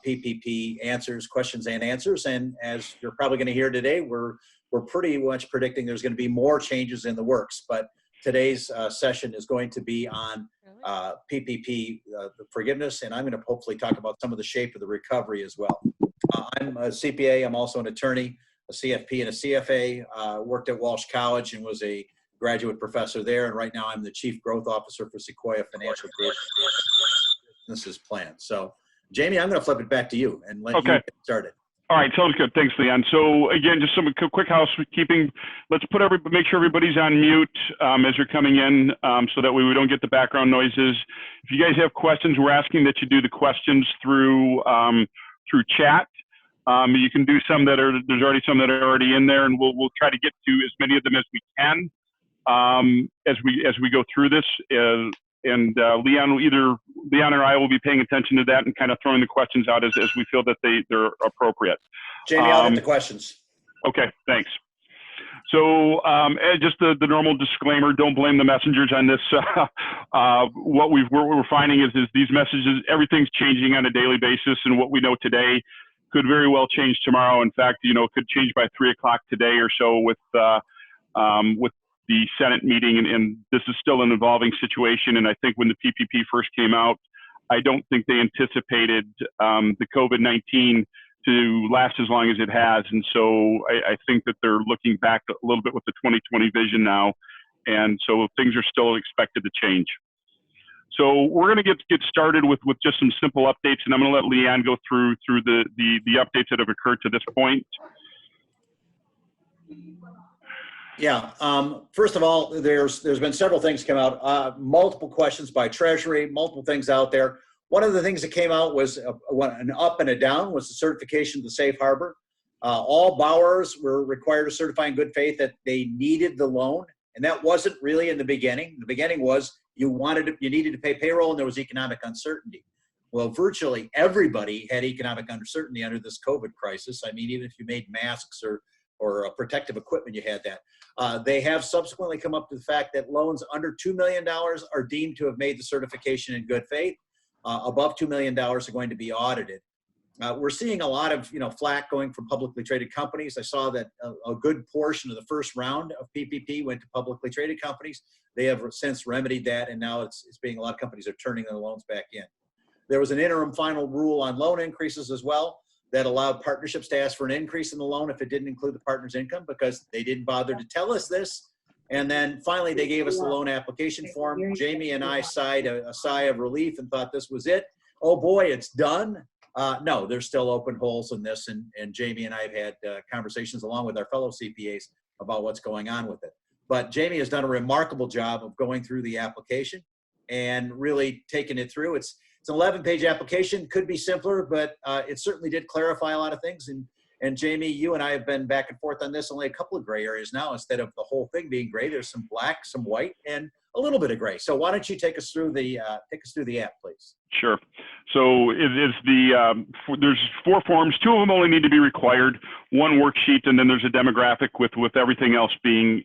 PPP answers, questions and answers. And as you're probably going to hear today, we're pretty much predicting there's going to be more changes in the works. But today's session is going to be on PPP forgiveness, and I'm going to hopefully talk about some of the shape of the recovery as well. I'm a CPA. I'm also an attorney, a CFP and a CFA. Worked at Walsh College and was a graduate professor there. And right now I'm the Chief Growth Officer for Sequoia Financial Group Business Plan. So, Jamie, I'm going to flip it back to you and let you get started. All right, sounds good. Thanks, Leon. So again, just some quick housekeeping. Let's make sure everybody's on mute as you're coming in, so that way we don't get the background noises. If you guys have questions, we're asking that you do the questions through chat. You can do some that are, there's already some that are already in there, and we'll try to get to as many of them as we can as we go through this. Leon or I will be paying attention to that and kind of throwing the questions out as we feel that they're appropriate. Jamie, I'll get the questions. Okay, thanks. So just the normal disclaimer, don't blame the messengers on this. What we're finding is these messages, everything's changing on a daily basis, and what we know today could very well change tomorrow. In fact, it could change by 3 o'clock today or so with the Senate meeting, and this is still an evolving situation. And I think when the PPP first came out, I don't think they anticipated the COVID-19 to last as long as it has. And so I think that they're looking back a little bit with the 2020 vision now. And so things are still expected to change. So we're going to get started with just some simple updates, and I'm going to let Leanne go through the updates that have occurred to this point. Yeah. First of all, there's been several things come out, multiple questions by Treasury, multiple things out there. One of the things that came out was an up and a down was the certification of the safe harbor. All borrowers were required to certify in good faith that they needed the loan, and that wasn't really in the beginning. The beginning was you needed to pay payroll, and there was economic uncertainty. Well, virtually everybody had economic uncertainty under this COVID crisis. I mean, even if you made masks or protective equipment, you had that. They have subsequently come up to the fact that loans under $2 million are deemed to have made the certification in good faith. Above $2 million are going to be audited. We're seeing a lot of flack going from publicly traded companies. I saw that a good portion of the first round of PPP went to publicly traded companies. They have since remedied that, and now it's being, a lot of companies are turning their loans back in. There was an interim final rule on loan increases as well that allowed partnerships to ask for an increase in the loan if it didn't include the partner's income, because they didn't bother to tell us this. And then finally, they gave us the loan application form. Jamie and I sighed a sigh of relief and thought this was it. Oh boy, it's done. No, there's still open holes in this, and Jamie and I have had conversations along with our fellow CPAs about what's going on with it. But Jamie has done a remarkable job of going through the application and really taking it through. It's an 11-page application, could be simpler, but it certainly did clarify a lot of things. And Jamie, you and I have been back and forth on this, only a couple of gray areas now. Instead of the whole thing being gray, there's some black, some white, and a little bit of gray. So why don't you take us through the app, please? Sure. So there's 4 forms. 2 of them only need to be required. 1 worksheet, and then there's a demographic with everything else being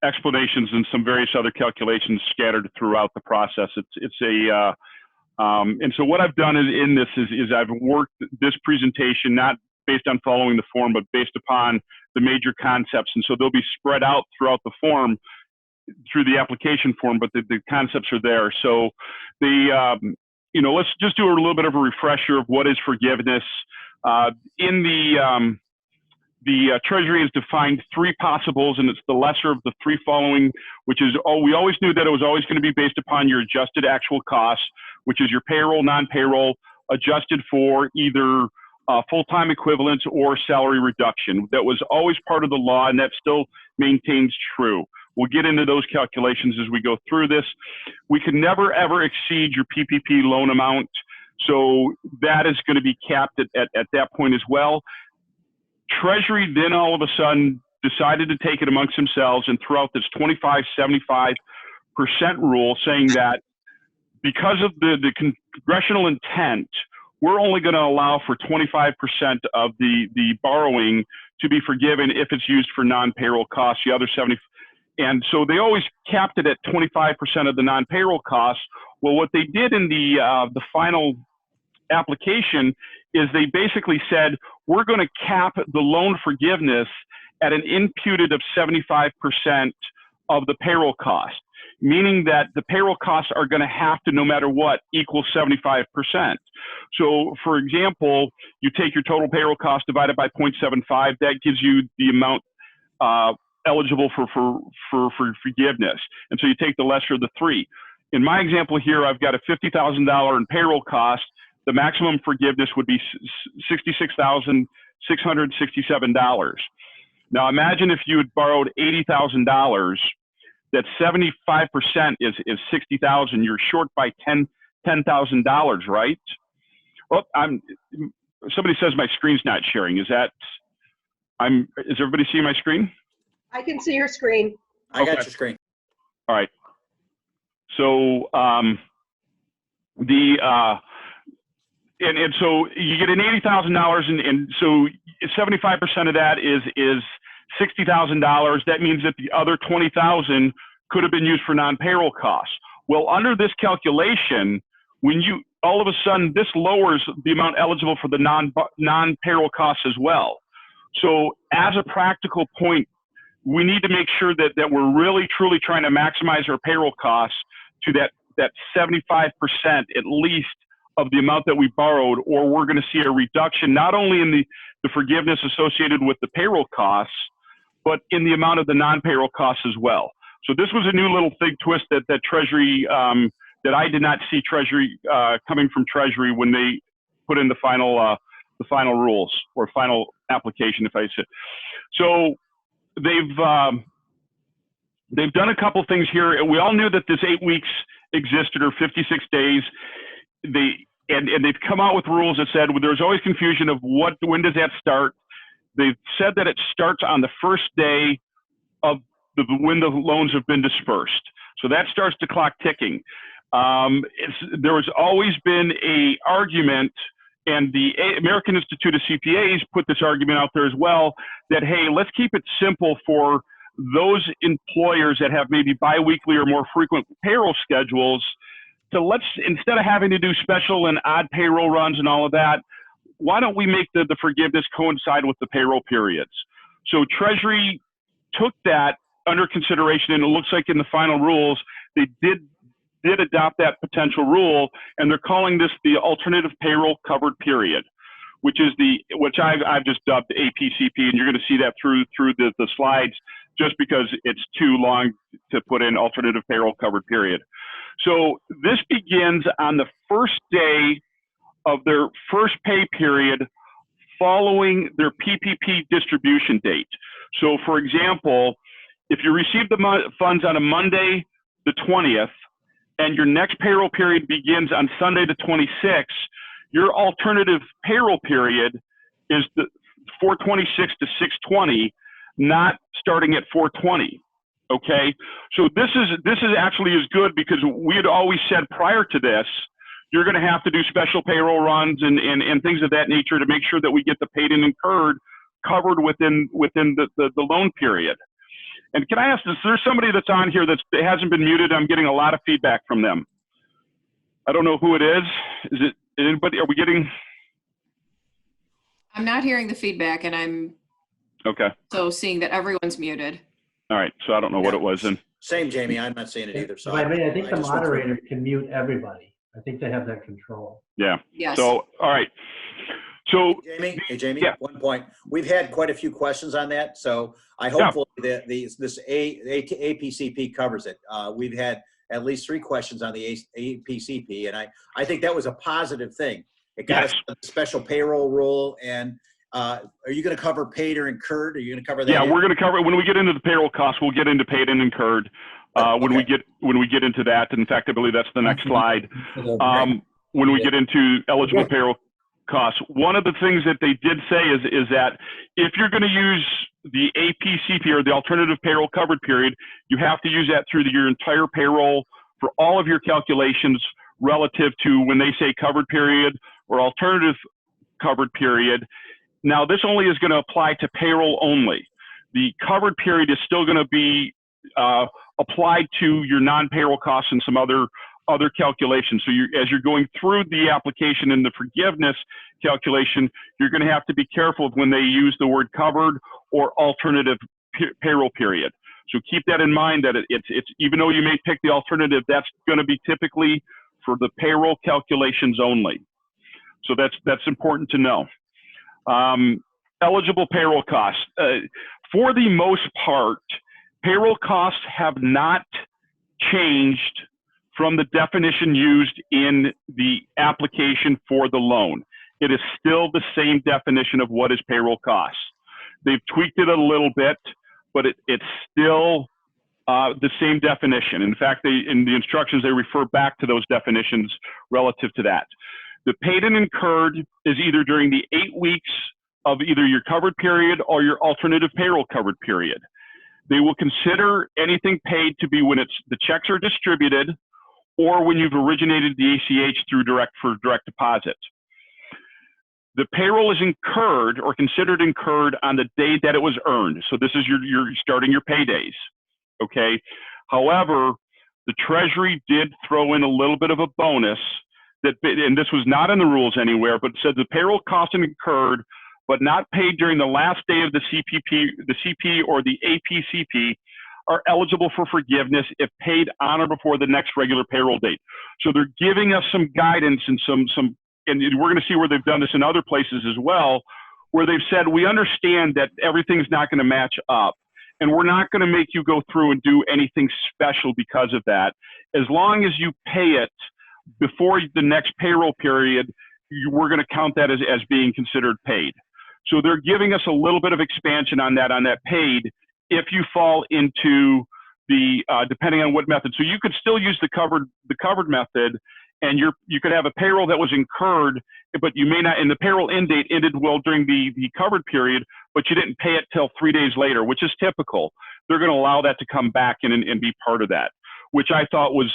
explanations and some various other calculations scattered throughout the process. And so what I've done in this is I've worked this presentation not based on following the form, but based upon the major concepts. And so they'll be spread out throughout the form, through the application form, but the concepts are there. So let's just do a little bit of a refresher of what is forgiveness. In the Treasury has defined 3 possibles, and it's the lesser of the 3 following, which is, we always knew that it was always going to be based upon your adjusted actual costs, which is your payroll, non-payroll, adjusted for either full-time equivalents or salary reduction. That was always part of the law, and that still maintains true. We'll get into those calculations as we go through this. We can never, ever exceed your PPP loan amount, so that is going to be capped at that point as well. Treasury then all of a sudden decided to take it amongst themselves and throw out this 25-75% rule, saying that because of the congressional intent, we're only going to allow for 25% of the borrowing to be forgiven if it's used for non-payroll costs. The other 70%. And so they always capped it at 25% of the non-payroll costs. Well, what they did in the final application is they basically said, we're going to cap the loan forgiveness at an imputed of 75% of the payroll cost, meaning that the payroll costs are going to have to, no matter what, equal 75%. So, for example, you take your total payroll cost divided by 0.75, that gives you the amount eligible for forgiveness. And so you take the lesser of the three. In my example here, I've got a $50,000 in payroll cost. The maximum forgiveness would be $66,667. Now imagine if you had borrowed $80,000, that 75% is $60,000. You're short by $10,000, right? Oh, somebody says my screen's not sharing. Is everybody seeing my screen? I can see your screen. I got your screen. All right. So and so you get an $80,000, and so 75% of that is $60,000. That means that the other $20,000 could have been used for non-payroll costs. Well, under this calculation, when you all of a sudden this lowers the amount eligible for the non-payroll costs as well. So as a practical point, we need to make sure that we're really truly trying to maximize our payroll costs to that 75% at least of the amount that we borrowed, or we're going to see a reduction not only in the forgiveness associated with the payroll costs, but in the amount of the non-payroll costs as well. So this was a new little thing twist that Treasury, that I did not see Treasury coming from Treasury when they put in the final rules or final application, if I say. So they've done a couple things here. We all knew that this 8 weeks existed, or 56 days. And they've come out with rules that said, well, there's always confusion of when does that start. They've said that it starts on the first day of when the loans have been dispersed. So that starts the clock ticking. There has always been a argument, and the American Institute of CPAs put this argument out there as well, that, hey, let's keep it simple for those employers that have maybe biweekly or more frequent payroll schedules. So instead of having to do special and odd payroll runs and all of that, why don't we make the forgiveness coincide with the payroll periods? So Treasury took that under consideration, and it looks like in the final rules, they did adopt that potential rule, and they're calling this the alternative payroll covered period, which I've just dubbed APCP, and you're going to see that through the slides, just because it's too long to put in alternative payroll covered period. So this begins on the first day of their first pay period following their PPP distribution date. So for example, if you receive the funds on a Monday, the 20th, and your next payroll period begins on Sunday, the 26th, your alternative payroll period is the 4/26 to 6/20, not starting at 4/20. Okay, so this is actually as good, because we had always said prior to this, you're going to have to do special payroll runs and things of that nature to make sure that we get the paid and incurred covered within the loan period. And can I ask, is there somebody that's on here that hasn't been muted? I'm getting a lot of feedback from them. I don't know who it is. Is it anybody? Are we getting? I'm not hearing the feedback, and I'm okay. So seeing that everyone's muted. All right, so I don't know what it was then. Same, Jamie. I'm not seeing it either. So I think the moderator can mute everybody. I think they have that control. Yeah. Yes. So, all right. So, Hey, Jamie, yeah. One point. We've had quite a few questions on that, so I hope that this APCP covers it. We've had at least 3 questions on the APCP, and I think that was a positive thing. It got us a special payroll rule. And are you going to cover paid or incurred? Are you going to cover that? Yeah, we're going to cover it when we get into the payroll costs. We'll get into paid and incurred when we get into that. In fact, I believe that's the next slide. When we get into eligible payroll costs, one of the things that they did say is that if you're going to use the APCP, or the alternative payroll covered period, you have to use that through your entire payroll for all of your calculations relative to when they say covered period or alternative covered period. Now, this only is going to apply to payroll only. The covered period is still going to be applied to your non-payroll costs and some other calculations. So as you're going through the application and the forgiveness calculation, you're going to have to be careful when they use the word covered or alternative payroll period. So keep that in mind, that it's even though you may pick the alternative, that's going to be typically for the payroll calculations only. So that's important to know. Eligible payroll costs. For the most part, payroll costs have not changed from the definition used in the application for the loan. It is still the same definition of what is payroll costs. They've tweaked it a little bit, but it's still the same definition. In fact, in the instructions, they refer back to those definitions relative to that. The paid and incurred is either during the 8 weeks of either your covered period or your alternative payroll covered period. They will consider anything paid to be when the checks are distributed or when you've originated the ACH through direct deposit. The payroll is incurred or considered incurred on the day that it was earned. So this is you're starting your paydays, okay? However, the Treasury did throw in a little bit of a bonus and this was not in the rules anywhere, but it said the payroll cost incurred but not paid during the last day of the CP or the APCP are eligible for forgiveness if paid on or before the next regular payroll date. So they're giving us some guidance and and we're going to see where they've done this in other places as well, where they've said, we understand that everything's not going to match up, and we're not going to make you go through and do anything special because of that. As long as you pay it before the next payroll period, we're going to count that as being considered paid. So they're giving us a little bit of expansion on that paid if you fall into the, depending on what method. So you could still use the covered method, and you could have a payroll that was incurred, but you may not, and the payroll end date ended well during the covered period, but you didn't pay it till 3 days later, which is typical. They're going to allow that to come back and be part of that, which I thought was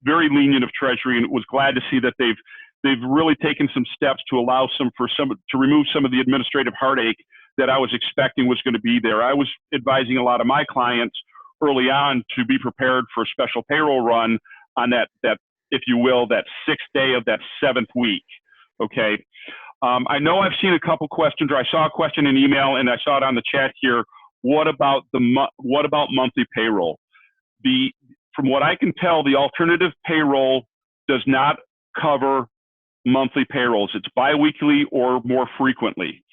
very lenient of Treasury, and was glad to see that they've really taken some steps to allow to remove some of the administrative heartache that I was expecting was going to be there. I was advising a lot of my clients early on to be prepared for a special payroll run on that if you will, that 6th day of that 7th week. Okay. I know I've seen a couple questions, or I saw a question in email and I saw it on the chat here. What about monthly payroll? From what I can tell, the alternative payroll does not cover monthly payrolls. It's biweekly or more frequently.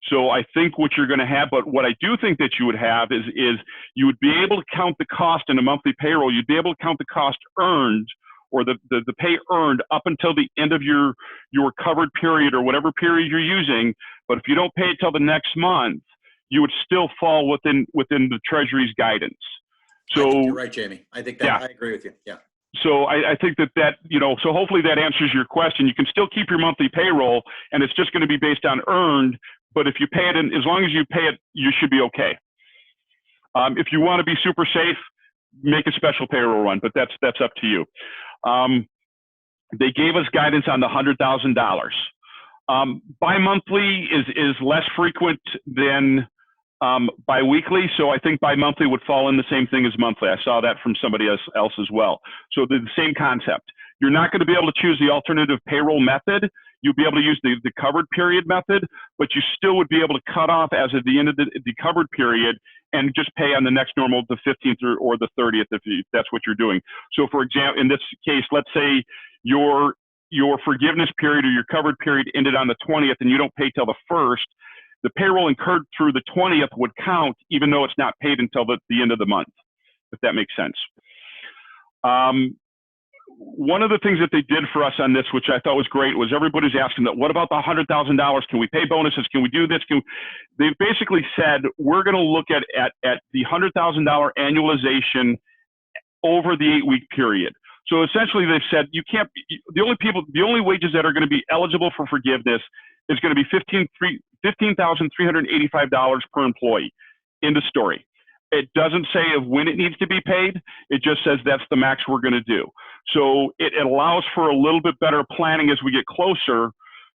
So I think what you're going to have, but what I do think that you would have is you would be able to count the cost in a monthly payroll. You'd be able to count the cost earned, or the pay earned, up until the end of your covered period or whatever period you're using. But if you don't pay it till the next month, you would still fall within the Treasury's guidance. So I think you're right, Jamie. I think that, yeah. I agree with you. Yeah. So I think that so hopefully that answers your question. You can still keep your monthly payroll, and it's just going to be based on earned. But if you pay it, as long as you pay it, you should be okay. If you want to be super safe, make a special payroll run, but that's up to you. They gave us guidance on the $100,000. Bi-monthly is less frequent than bi-weekly, so I think bi-monthly would fall in the same thing as monthly. I saw that from somebody else as well. So the same concept. You're not going to be able to choose the alternative payroll method. You'll be able to use the covered period method, but you still would be able to cut off as of the end of the covered period and just pay on the next normal, the 15th or the 30th, if that's what you're doing. So for example, in this case, let's say your forgiveness period or your covered period ended on the 20th and you don't pay till the 1st, the payroll incurred through the 20th would count, even though it's not paid until the end of the month, if that makes sense. One of the things that they did for us on this, which I thought was great, was everybody's asking that, what about the $100,000? Can we pay bonuses? Can we do this? They basically said, we're going to look at the $100,000 annualization over the 8-week period. So essentially they've said, you can't, the only wages that are going to be eligible for forgiveness is going to be $15,385 per employee. End of story. It doesn't say of when it needs to be paid. It just says that's the max we're going to do. So it allows for a little bit better planning as we get closer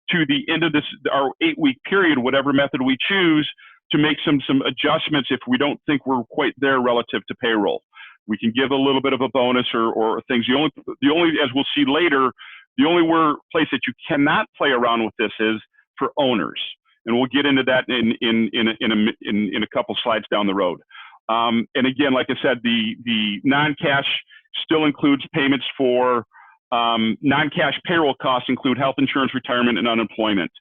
to the end of our 8-week period, whatever method we choose, to make some adjustments if we don't think we're quite there relative to payroll. We can give a little bit of a bonus or things. The only, as we'll see later, the only place that you cannot play around with this is for owners. And we'll get into that in a couple slides down the road. And again, like I said, the non-cash still includes payments for non-cash payroll costs include health insurance, retirement, and unemployment.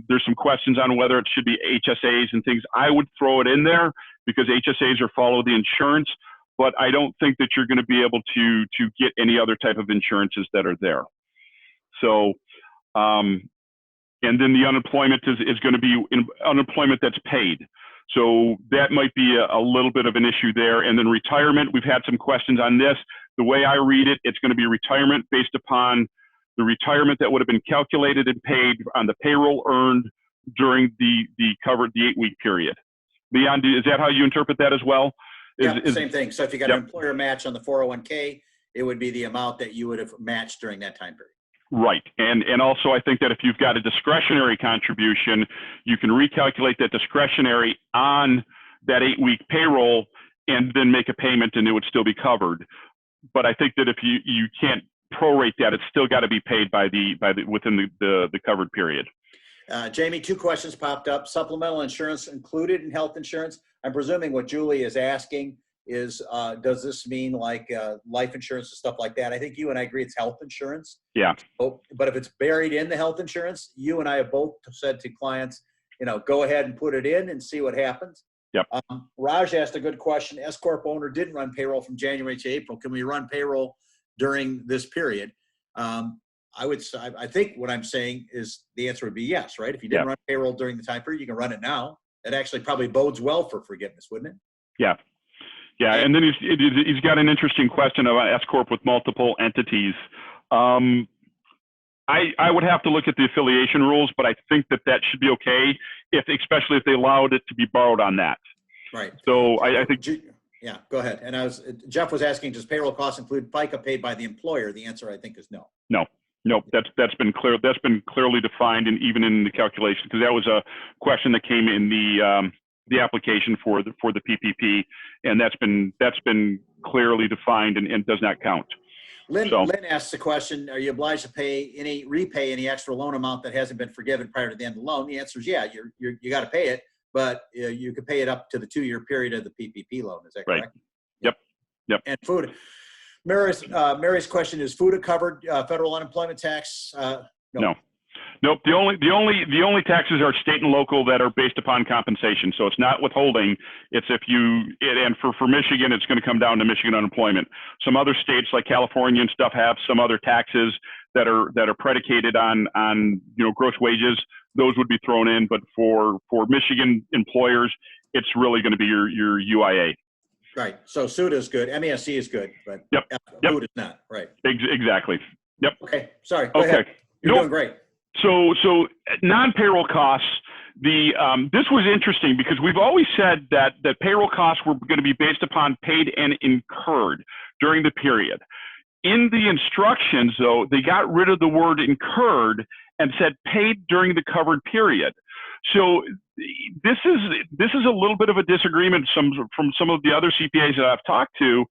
There's some questions on whether it should be HSAs and things. I would throw it in there because HSAs are follow the insurance, but I don't think that you're going to be able to get any other type of insurances that are there. So, and then the unemployment is going to be unemployment that's paid. So that might be a little bit of an issue there. And then retirement, we've had some questions on this. The way I read it, it's going to be retirement based upon the retirement that would have been calculated and paid on the payroll earned during the 8-week period. Leon, is that how you interpret that as well? Same thing. So if you got an employer match on the 401k, it would be the amount that you would have matched during that time period. Right. And also I think that if you've got a discretionary contribution, you can recalculate that discretionary on that 8-week payroll and then make a payment and it would still be covered. But I think that if you can't prorate that, it's still got to be paid within the covered period. Jamie, 2 questions popped up. Supplemental insurance included in health insurance. I'm presuming what Julie is asking is, does this mean like life insurance and stuff like that? I think you and I agree it's health insurance. Yeah. But if it's buried in the health insurance, you and I have both said to clients, go ahead and put it in and see what happens. Yep. Raj asked a good question. S Corp owner didn't run payroll from January to April. Can we run payroll during this period? I think what I'm saying is the answer would be yes, right? If you didn't run payroll during the time period, you can run it now. That actually probably bodes well for forgiveness, wouldn't it? Yeah. Yeah. And then he's got an interesting question about S Corp with multiple entities. I would have to look at the affiliation rules, but I think that should be okay, especially if they allowed it to be borrowed on that. Right. So I think. Yeah, go ahead. And Jeff was asking, does payroll costs include FICA paid by the employer? The answer I think is no. No, that's been clear. That's been clearly defined, and even in the calculation, because that was a question that came in the application for the PPP, and that's been clearly defined and does not count. Lynn asks the question: are you obliged to repay any extra loan amount that hasn't been forgiven prior to the end of the loan? The answer is yeah. You got to pay it, but you could pay it up to the 2-year period of the PPP loan. Is that correct? Right. Yep. And food. Mary's question is: food covered federal unemployment tax? No. Nope. The only taxes are state and local that are based upon compensation. So it's not withholding. It's and for Michigan, it's going to come down to Michigan unemployment. Some other states like California and stuff have some other taxes that are predicated on gross wages. Those would be thrown in, but for Michigan employers, it's really going to be your UIA. Right. So SUTA is good. MESC is good, but food is not. Right. Exactly. Yep. Okay. Sorry. Go ahead. You're doing great. So non-payroll costs, this was interesting because we've always said that payroll costs were going to be based upon paid and incurred during the period. In the instructions, though, they got rid of the word incurred and said paid during the covered period. So this is a little bit of a disagreement from some of the other CPAs that I've talked to,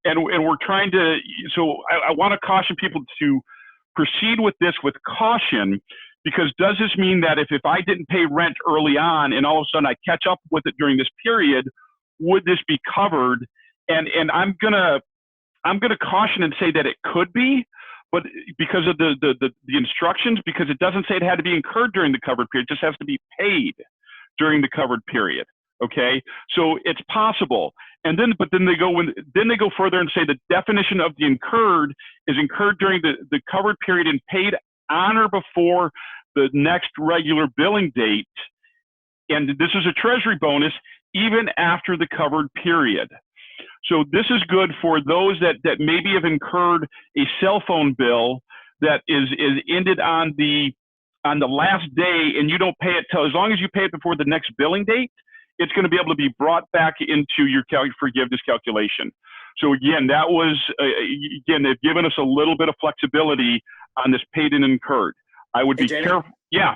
and we're trying to. So I want to caution people to proceed with this with caution, because does this mean that if I didn't pay rent early on and all of a sudden I catch up with it during this period, would this be covered? And I'm gonna caution and say that it could be, but because of the instructions, because it doesn't say it had to be incurred during the covered period, it just has to be paid during the covered period. Okay, so it's possible. And then they go further and say the definition of the incurred is incurred during the covered period and paid on or before the next regular billing date. And this is a treasury bonus even after the covered period. So this is good for those that maybe have incurred a cell phone bill that is ended on the last day, and you don't pay it till, as long as you pay it before the next billing date, it's going to be able to be brought back into your forgiveness calculation. So again, that was, they've given us a little bit of flexibility on this paid and incurred. I would be careful. Yeah.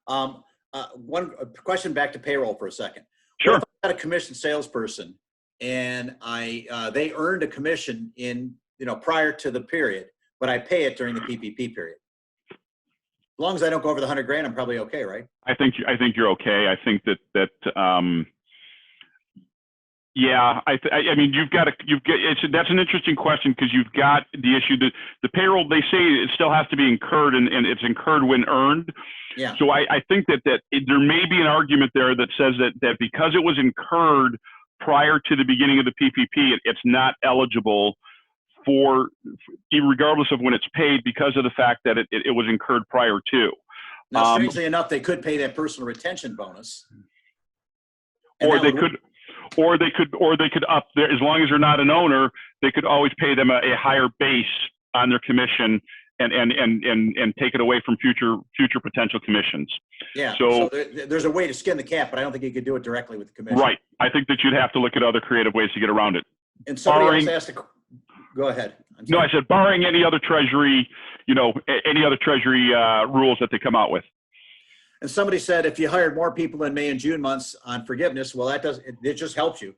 One question back to payroll for a second. Sure. What if I got a commissioned salesperson and they earned a commission prior to the period, but I pay it during the PPP period. As long as I don't go over the 100 grand, I'm probably okay, right? I think you're okay. I think that yeah, I mean, that's an interesting question, because you've got the issue that the payroll, they say it still has to be incurred, and it's incurred when earned. Yeah. So I think that there may be an argument there that says that because it was incurred prior to the beginning of the PPP, it's not eligible for, regardless of when it's paid, because of the fact that it was incurred prior to. Now, strangely enough, they could pay that personal retention bonus. And Or that they would- could, or they could up there, as long as they're not an owner, they could always pay them a higher base on their commission and take it away from future potential commissions. Yeah. So there's a way to skin the cat, but I don't think you could do it directly with the commission. right. I think that you'd have to look at other creative ways to get around it. And somebody Barring- else asked go ahead. I'm No, sorry. I said barring any other treasury, any other treasury rules that they come out with. And somebody said, if you hired more people in May and June months on forgiveness, well, it just helps you.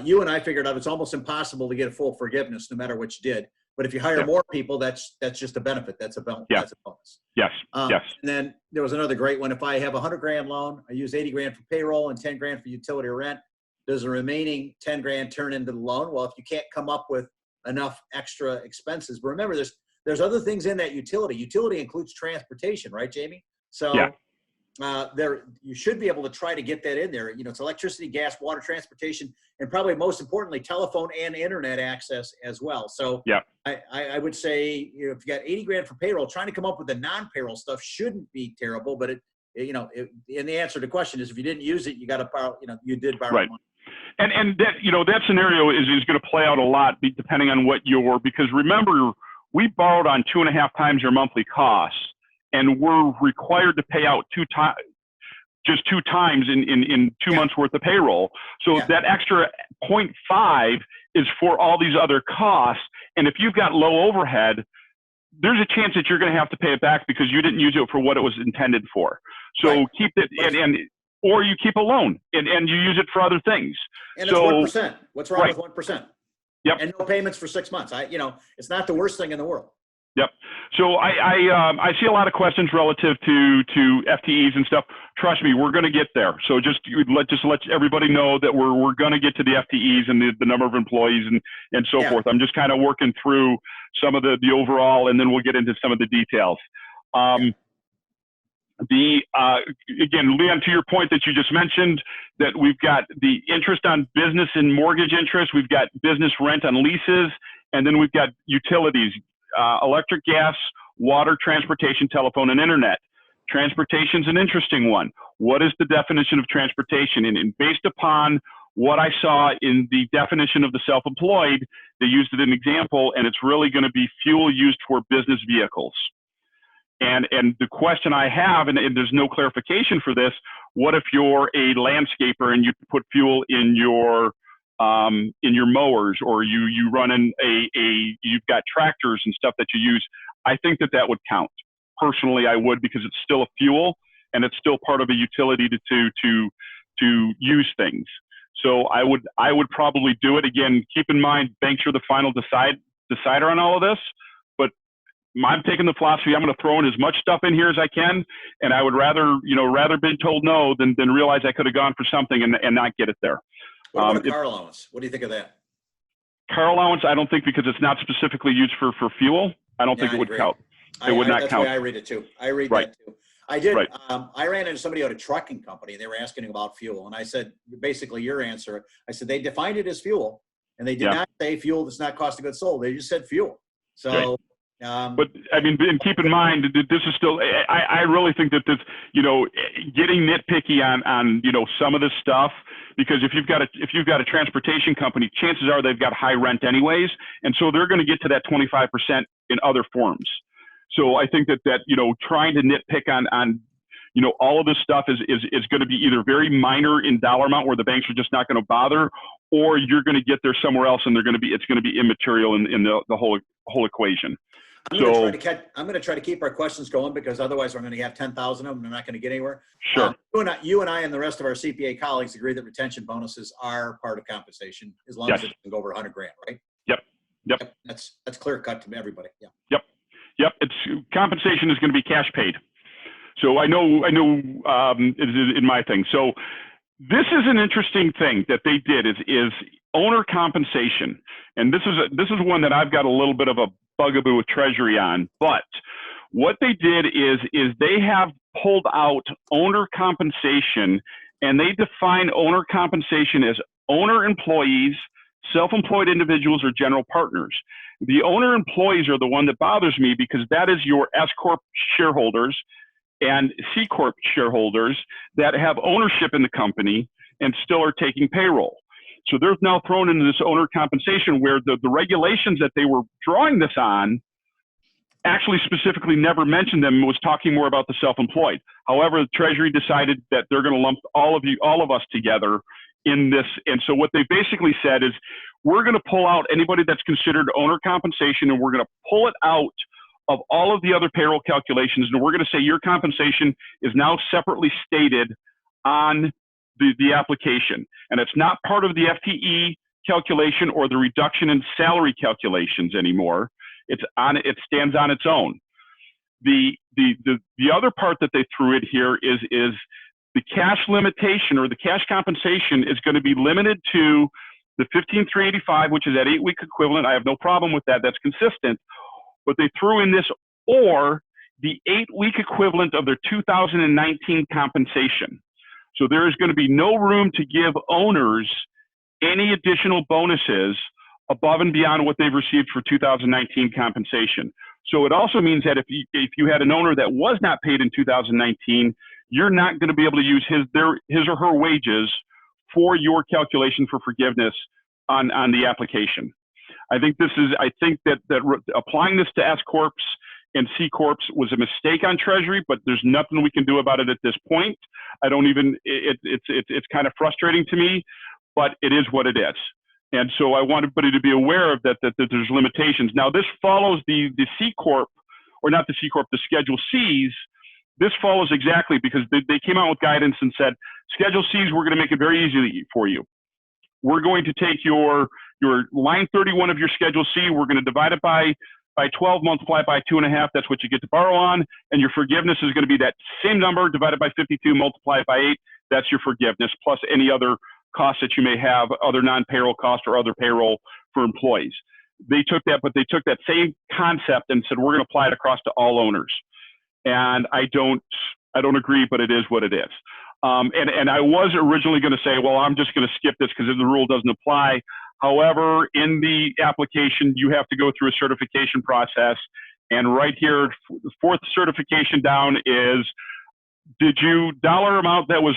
You and I figured out it's almost impossible to get a full forgiveness no matter what you did. But if you hire more people, that's just a benefit. That's a bonus. Yeah. That's a bonus. Yes. Yes. And then there was another great one. If I have a 100 grand loan, I use 80 grand for payroll and 10 grand for utility or rent. Does the remaining 10 grand turn into the loan? Well, if you can't come up with enough extra expenses, but remember, there's other things in that utility. Utility includes transportation, right, Jamie? So Yeah. You should be able to try to get that in there. It's electricity, gas, water, transportation, and probably most importantly, telephone and internet access as well. So Yeah. I would say, if you got 80 grand for payroll, trying to come up with the non-payroll stuff shouldn't be terrible, but and the answer to the question is, if you didn't use it, you got to borrow, you did borrow Right. money. And that, that scenario is going to play out a lot depending on what because remember, we borrowed on 2.5 times your monthly costs, and we're required to pay out just 2 times in 2 months worth of payroll. So that extra 0.5 is for all these other costs. And if you've got low overhead, there's a chance that you're going to have to pay it back because you didn't use it for what it was intended for. So keep it, or you keep a loan and you use it for other things. And it's 1%. What's wrong with 1%? Yep. And no payments for 6 months. It's not the worst thing in the world. Yep. So I see a lot of questions relative to FTEs and stuff. Trust me, we're going to get there. So just let everybody know that we're going to get to the FTEs and the number of employees and so forth. I'm just kind of working through some of the overall, and then we'll get into some of the details. Again, Leon, to your point that you just mentioned, that we've got the interest on business and mortgage interest, we've got business rent on leases, and then we've got utilities, electric, gas, water, transportation, telephone, and internet. Transportation's an interesting one. What is the definition of transportation? And based upon what I saw in the definition of the self-employed, they used it as an example, and it's really going to be fuel used for business vehicles. And the question I have, and there's no clarification for this, what if you're a landscaper and you put fuel in your mowers, or you run you've got tractors and stuff that you use? I think that would count. Personally, I would, because it's still a fuel and it's still part of a utility to use things. So I would probably do it. Again, keep in mind, banks are the final decider on all of this. But I'm taking the philosophy, I'm going to throw in as much stuff in here as I can, and I would rather be told no than realize I could have gone for something and not get it there. What about a car allowance? What do you think of that? Car allowance, I don't think, because it's not specifically used for fuel, I don't think it would count. It would not that's count. the way I read it too. I read Right. that too. I did. Right. I ran into somebody at a trucking company, and they were asking about fuel. And I said, basically your answer, I said, they defined it as fuel, and they did not say fuel that's not cost of goods sold. They just said fuel. So, but I mean, and keep in mind that this is still, I really think that this, getting nitpicky on some of this stuff, because if you've got a transportation company, chances are they've got high rent anyways. And so they're going to get to that 25% in other forms. So I think that trying to nitpick on all of this stuff is going to be either very minor in dollar amount, where the banks are just not going to bother, or you're going to get there somewhere else and it's going to be immaterial in the whole equation. I'm going to try So, to I'm going to try to keep our questions going because otherwise we're going to have 10,000 of them and we're not going to get anywhere. sure. You and I and the rest of our CPA colleagues agree that retention bonuses are part of compensation as long Yes. as it doesn't go over 100 grand, right? Yep. That's clear cut to everybody. Yeah. Yep. It's compensation is going to be cash paid. So I know, it is in my thing. So this is an interesting thing that they did is owner compensation. And this is one that I've got a little bit of a bugaboo with Treasury on, but what they did is they have pulled out owner compensation, and they define owner compensation as owner employees, self-employed individuals, or general partners. The owner employees are the one that bothers me because that is your S Corp shareholders and C Corp shareholders that have ownership in the company and still are taking payroll. So they're now thrown into this owner compensation where the regulations that they were drawing this on actually specifically never mentioned them. It was talking more about the self-employed. However, the Treasury decided that they're going to lump all of us together in this. And so what they basically said is, we're going to pull out anybody that's considered owner compensation, and we're going to pull it out of all of the other payroll calculations. And we're going to say your compensation is now separately stated on the application. And it's not part of the FTE calculation or the reduction in salary calculations anymore. It stands on its own. The other part that they threw in here is the cash limitation, or the cash compensation, is going to be limited to the 15,385, which is that 8-week equivalent. I have no problem with that. That's consistent. But they threw in this, or the 8-week equivalent of their 2019 compensation. So there is going to be no room to give owners any additional bonuses above and beyond what they've received for 2019 compensation. So it also means that if you had an owner that was not paid in 2019, you're not going to be able to use his or her wages for your calculation for forgiveness on the application. I think that applying this to S Corps and C Corps was a mistake on Treasury, but there's nothing we can do about it at this point. It's kind of frustrating to me, but it is what it is. And so I want everybody to be aware of that there's limitations. Now this follows the C Corp, or not the C Corp, the Schedule Cs. This follows exactly, because they came out with guidance and said, Schedule Cs, we're going to make it very easy for you. We're going to take your line 31 of your Schedule C, we're going to divide it by 12, multiply it by 2.5, that's what you get to borrow on, and your forgiveness is going to be that same number divided by 52, multiply it by 8, that's your forgiveness, plus any other costs that you may have, other non-payroll costs or other payroll for employees. They took that same concept and said, we're going to apply it across to all owners. And I don't agree, but it is what it is. And I was originally going to say, well, I'm just going to skip this because the rule doesn't apply. However, in the application, you have to go through a certification process. And right here, the fourth certification down is, did you dollar amount that was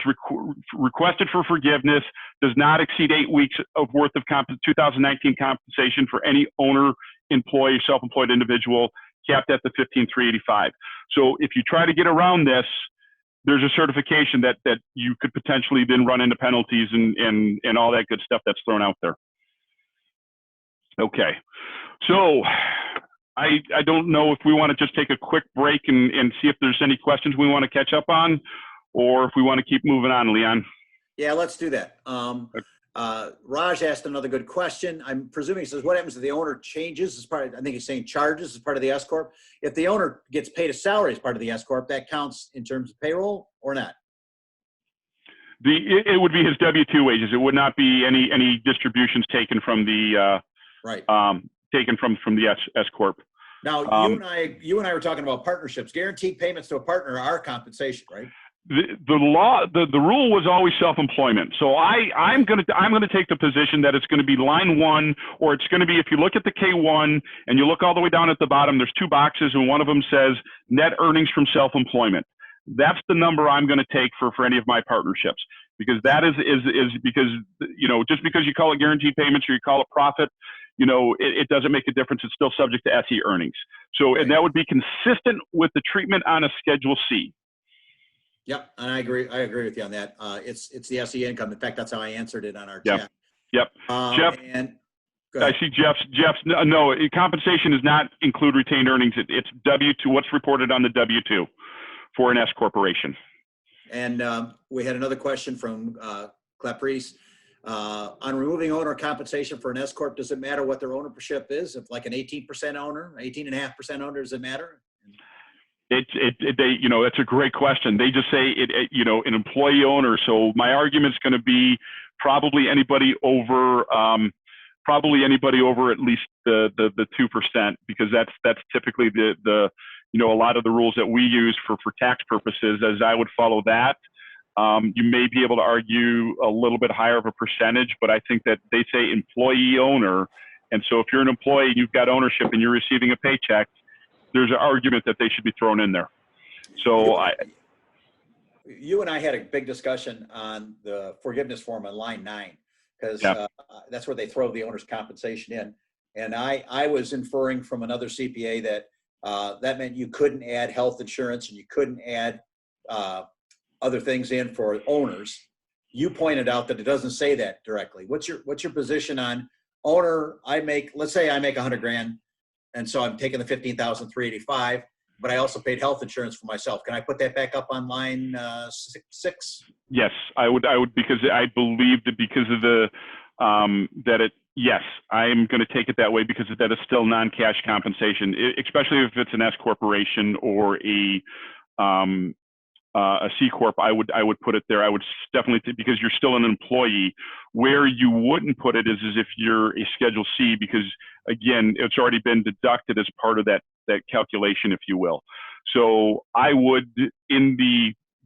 requested for forgiveness does not exceed 8 weeks of worth of 2019 compensation for any owner, employee, self-employed individual, capped at the 15,385. So if you try to get around this, there's a certification that you could potentially then run into penalties and all that good stuff that's thrown out there. Okay, so I don't know if we want to just take a quick break and see if there's any questions we want to catch up on, or if we want to keep moving on, Leon. Yeah, let's do that. Raj asked another good question. I'm presuming, he says, what happens if the owner changes as part of, I think he's saying charges as part of the S Corp? If the owner gets paid a salary as part of the S Corp, that counts in terms of payroll or not? It would be his W-2 wages. It would not be any distributions taken from the right. Taken from the S Corp. Now, you and I were talking about partnerships. Guaranteed payments to a partner are compensation, right? The rule was always self-employment. So I'm going to take the position that it's going to be line 1, or it's going to be, if you look at the K1 and you look all the way down at the bottom, there's 2 boxes, and one of them says net earnings from self-employment. That's the number I'm going to take for any of my partnerships, because that is because, just because you call it guaranteed payments or you call it profit, it doesn't make a difference. It's still subject to SE earnings. So, and that would be consistent with the treatment on a Schedule C. Yep, and I agree with you on that. It's the SE income. In fact, that's how I answered it on our Yep. chat. Yep. Jeff, And Go I ahead. see Jeff's, no, compensation does not include retained earnings. It's W-2, what's reported on the W-2 for an S corporation. And we had another question from Claprice. On removing owner compensation for an S corp, does it matter what their ownership is? If like an 18% owner, 18.5% owner, does it matter? It's a great question. They just say an employee owner. So my argument's going to be probably anybody over at least the 2%, because that's typically the a lot of the rules that we use for tax purposes. As I would follow that, you may be able to argue a little bit higher of a percentage, but I think that they say employee owner, and so if you're an employee, you've got ownership, and you're receiving a paycheck, there's an argument that they should be thrown in there. So You and I had a big discussion on the forgiveness form on line 9, because that's where they throw the owner's compensation in. And I was inferring from another CPA that that meant you couldn't add health insurance and you couldn't add other things in for owners. You pointed out that it doesn't say that directly. What's your position on owner? Let's say I make 100 grand, and so I'm taking the 15,385, but I also paid health insurance for myself. Can I put that back up on line 6? yes, I would because I believe that because of the yes, I am going to take it that way, because that is still non-cash compensation, especially if it's an S corporation or a C corp. I would put it there. I would definitely, because you're still an employee. Where you wouldn't put it is if you're a Schedule C, because again, it's already been deducted as part of that calculation, if you will. So I would,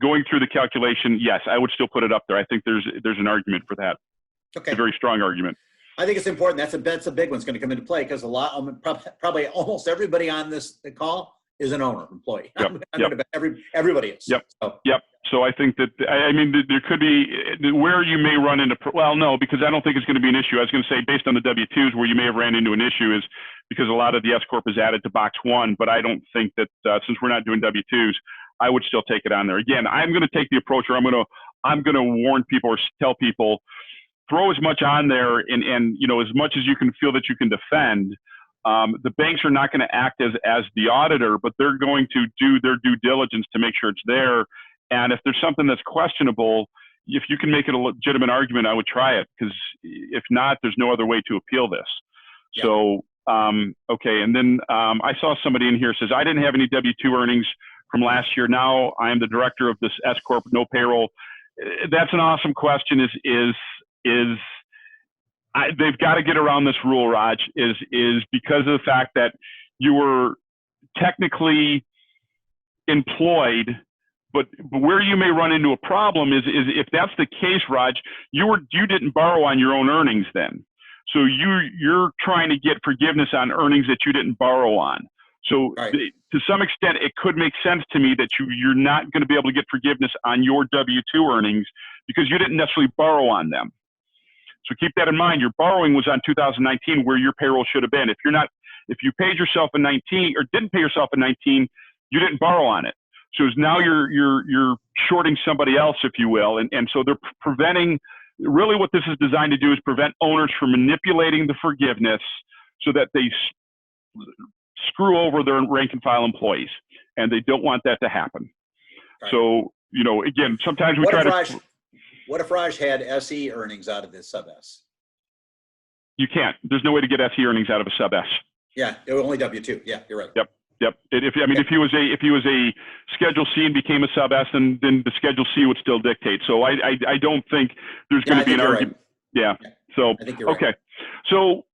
going through the calculation, yes, I would still put it up there. I think there's an argument for that. Okay. A very strong argument. I think it's important. That's a big one's going to come into play, because probably almost everybody on this call is an owner employee. Yep. Everybody is. Yep. So. Yep. So I think that, there could be where you may run into, well, no, because I don't think it's going to be an issue. I was going to say, based on the W-2s, where you may have ran into an issue is because a lot of the S corp is added to box 1, but I don't think that since we're not doing W-2s, I would still take it on there. Again, I'm going to take the approach where I'm going to warn people or tell people, throw as much on there and as much as you can feel that you can defend. The banks are not going to act as the auditor, but they're going to do their due diligence to make sure it's there. And if there's something that's questionable, if you can make it a legitimate argument, I would try it, because if not, there's no other way to appeal this. Yeah. So, okay. And then I saw somebody in here says, I didn't have any W-2 earnings from last year. Now I am the director of this S corp, no payroll. That's an awesome question. They've got to get around this rule, Raj, is because of the fact that you were technically employed, but where you may run into a problem is if that's the case, Raj, you didn't borrow on your own earnings then. So you're trying to get forgiveness on earnings that you didn't borrow on. So right. To some extent, it could make sense to me that you're not going to be able to get forgiveness on your W-2 earnings because you didn't necessarily borrow on them. So keep that in mind. Your borrowing was on 2019, where your payroll should have been. If you paid yourself in 19 or didn't pay yourself in 19, you didn't borrow on it. So now you're shorting somebody else, if you will. And so they're preventing, really what this is designed to do is prevent owners from manipulating the forgiveness so that they screw over their rank and file employees. And they don't want that to happen. Right. So, again, sometimes we What if Raj had SE earnings out of this sub-S? You can't. There's no way to get SE earnings out of a sub-S. Yeah, only W-2. Yeah, you're right. Yep. If he was a Schedule C and became a sub-S, then the Schedule C would still dictate. So I don't think there's going to be an argument. Right. Yeah. So I think you're okay. Right. So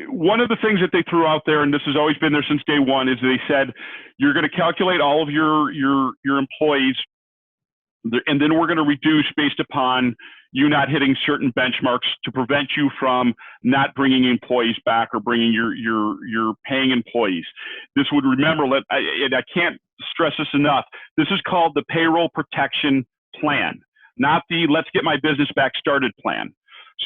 one of the things that they threw out there, and this has always been there since day one, is they said you're going to calculate all of your employees, and then we're going to reduce based upon you not hitting certain benchmarks to prevent you from not bringing employees back or bringing your paying employees. This would, remember, I can't stress this enough. This is called the Payroll Protection Plan, not the let's get my business back started plan.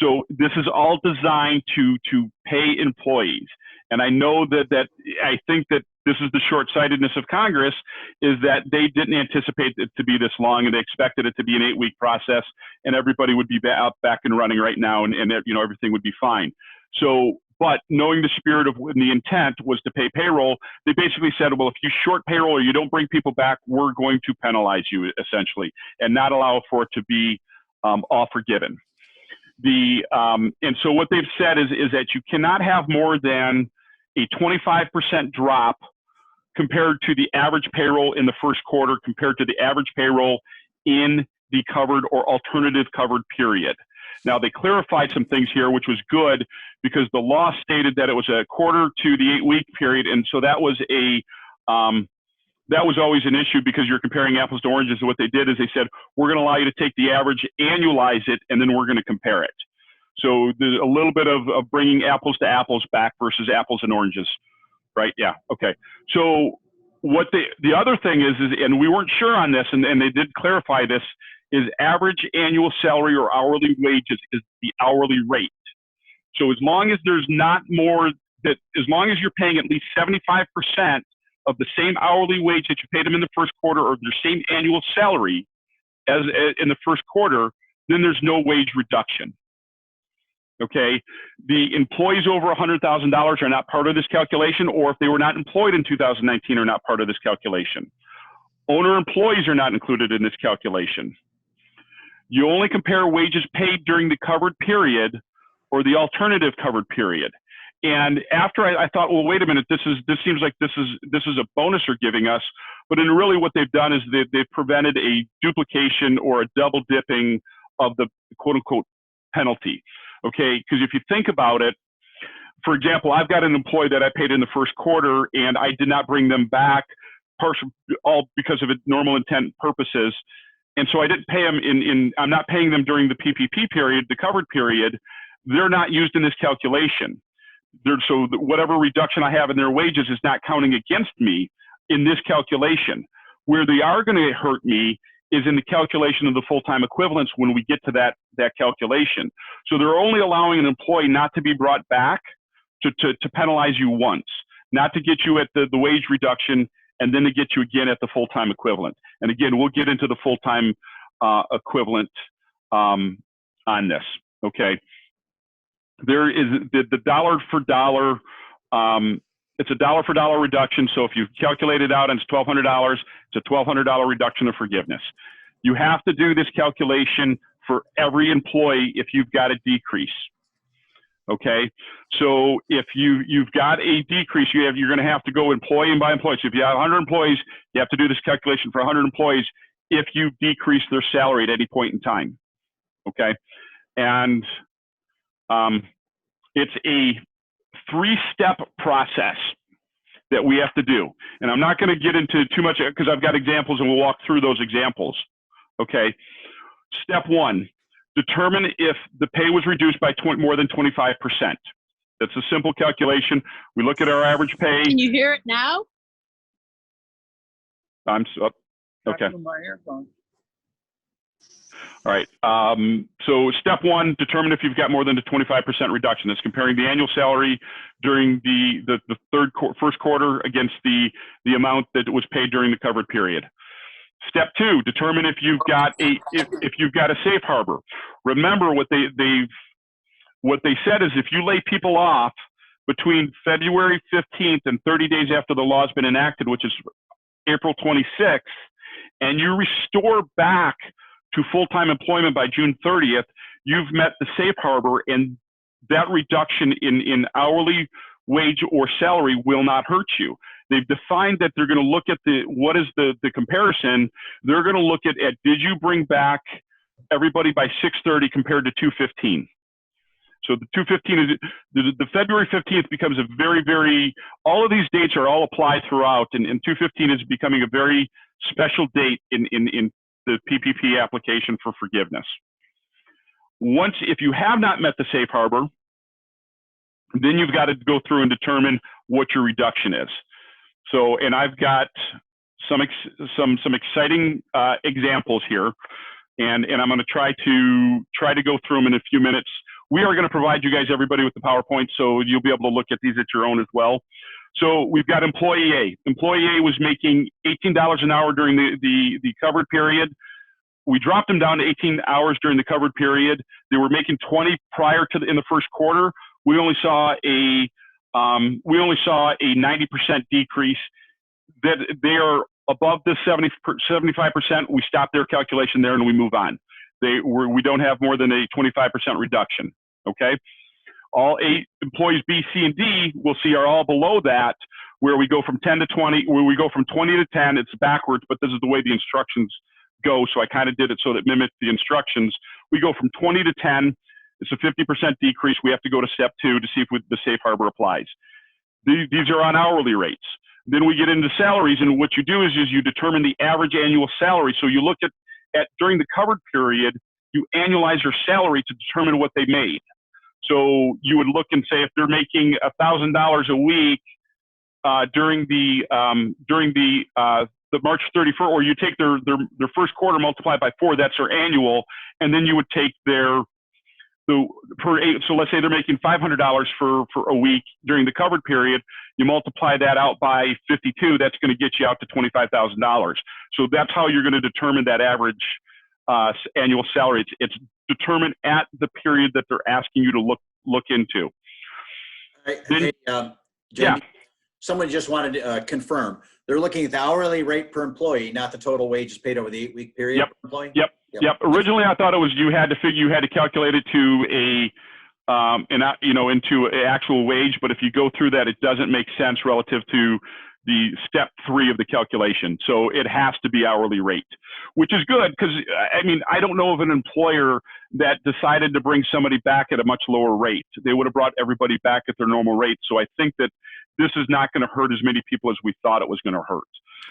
So this is all designed to pay employees. And I know that I think that this is the short-sightedness of Congress, is that they didn't anticipate it to be this long, and they expected it to be an 8-week process, and everybody would be back and running right now, and everything would be fine. So, but knowing the spirit of when the intent was to pay payroll, they basically said, well, if you short payroll or you don't bring people back, we're going to penalize you essentially and not allow for it to be all forgiven. And so what they've said is that you cannot have more than a 25% drop compared to the average payroll in the first quarter compared to the average payroll in the covered or alternative covered period. Now, they clarified some things here, which was good because the law stated that it was a quarter to the 8-week period. And so that was always an issue because you're comparing apples to oranges. And what they did is they said, we're going to allow you to take the average, annualize it, and then we're going to compare it. So there's a little bit of bringing apples to apples back versus apples and oranges, right? Yeah, okay. So what the other thing is, and we weren't sure on this, and they did clarify this, is average annual salary or hourly wages is the hourly rate. So as long as there's not more, as long as you're paying at least 75% of the same hourly wage that you paid them in the first quarter or their same annual salary as in the first quarter, then there's no wage reduction. Okay, the employees over $100,000 are not part of this calculation, or if they were not employed in 2019 are not part of this calculation. Owner employees are not included in this calculation. You only compare wages paid during the covered period or the alternative covered period. And after I thought, well, wait a minute, this seems like this is a bonus they're giving us, but in really what they've done is they've prevented a duplication or a double dipping of the quote unquote penalty. Okay, because if you think about it, for example, I've got an employee that I paid in the first quarter and I did not bring them back, all because of normal intent purposes. And so I didn't pay them I'm not paying them during the PPP period, the covered period. They're not used in this calculation. So whatever reduction I have in their wages is not counting against me in this calculation. Where they are going to hurt me is in the calculation of the full-time equivalents when we get to that calculation. So they're only allowing an employee not to be brought back to penalize you once, not to get you at the wage reduction and then to get you again at the full-time equivalent. And again, we'll get into the full-time equivalent on this, okay? There is the dollar for dollar, it's a dollar for dollar reduction. So if you calculate it out and it's $1,200, it's a $1,200 reduction of forgiveness. You have to do this calculation for every employee if you've got a decrease. Okay, so if you've got a decrease, you're going to have to go employee by employee. So if you have 100 employees, you have to do this calculation for 100 employees if you decrease their salary at any point in time. Okay, and it's a 3-step process that we have to do. And I'm not going to get into too much because I've got examples and we'll walk through those examples. Okay. Step 1, determine if the pay was reduced by more than 25%. That's a simple calculation. We look at our average pay. Can you hear it now? Okay. All right. So step 1, determine if you've got more than a 25% reduction. That's comparing the annual salary during the first quarter against the amount that was paid during the covered period. Step 2, determine if you've got a safe harbor. Remember what they said is if you lay people off between February 15th and 30 days after the law's been enacted, which is April 26th, and you restore back to full-time employment by June 30th, you've met the safe harbor, and that reduction in hourly wage or salary will not hurt you. They've defined that they're going to look at what is the comparison. They're going to look at did you bring back everybody by 6:30 compared to 2:15? So the 2:15 is the February 15th becomes a very, all of these dates are all applied throughout, and 2:15 is becoming a very special date in the PPP application for forgiveness. If you have not met the safe harbor, then you've got to go through and determine what your reduction is. So, and I've got some exciting examples here, and I'm going to try to go through them in a few minutes. We are going to provide you guys, everybody, with the PowerPoint, so you'll be able to look at these at your own as well. So we've got employee A. Employee A was making $18 an hour during the covered period. We dropped them down to 18 hours during the covered period. They were making 20 prior to in the first quarter. we only saw a 90% decrease. That they are above the 75%. We stop their calculation there and we move on. We don't have more than a 25% reduction. Okay. All 8 employees B, C, and D we'll see are all below that, where we go from 10 to 20, where we go from 20 to 10. It's backwards, but this is the way the instructions go. So I kind of did it so that it mimicked the instructions. We go from 20 to 10. It's a 50% decrease. We have to go to step 2 to see if the safe harbor applies. These are on hourly rates. Then we get into salaries, and what you do is you determine the average annual salary. So you look at during the covered period, you annualize your salary to determine what they made. So you would look and say if they're making $1,000 a week during the March 31st, or you take their first quarter multiplied by 4, that's their annual, and then you would take so let's say they're making $500 for a week during the covered period. You multiply that out by 52, that's going to get you out to $25,000. So that's how you're going to determine that average annual salary. It's determined at the period that they're asking you to look into. Hey, Jamie, yeah. Someone just wanted to confirm. They're looking at the hourly rate per employee, not the total wages paid over the 8-week period Yep. per employee? Yep. Originally, I thought it was you had to calculate it to into an actual wage, but if you go through that, it doesn't make sense relative to the step 3 of the calculation. So it has to be hourly rate, which is good because, I mean, I don't know of an employer that decided to bring somebody back at a much lower rate. They would have brought everybody back at their normal rate. So I think that this is not going to hurt as many people as we thought it was going to hurt.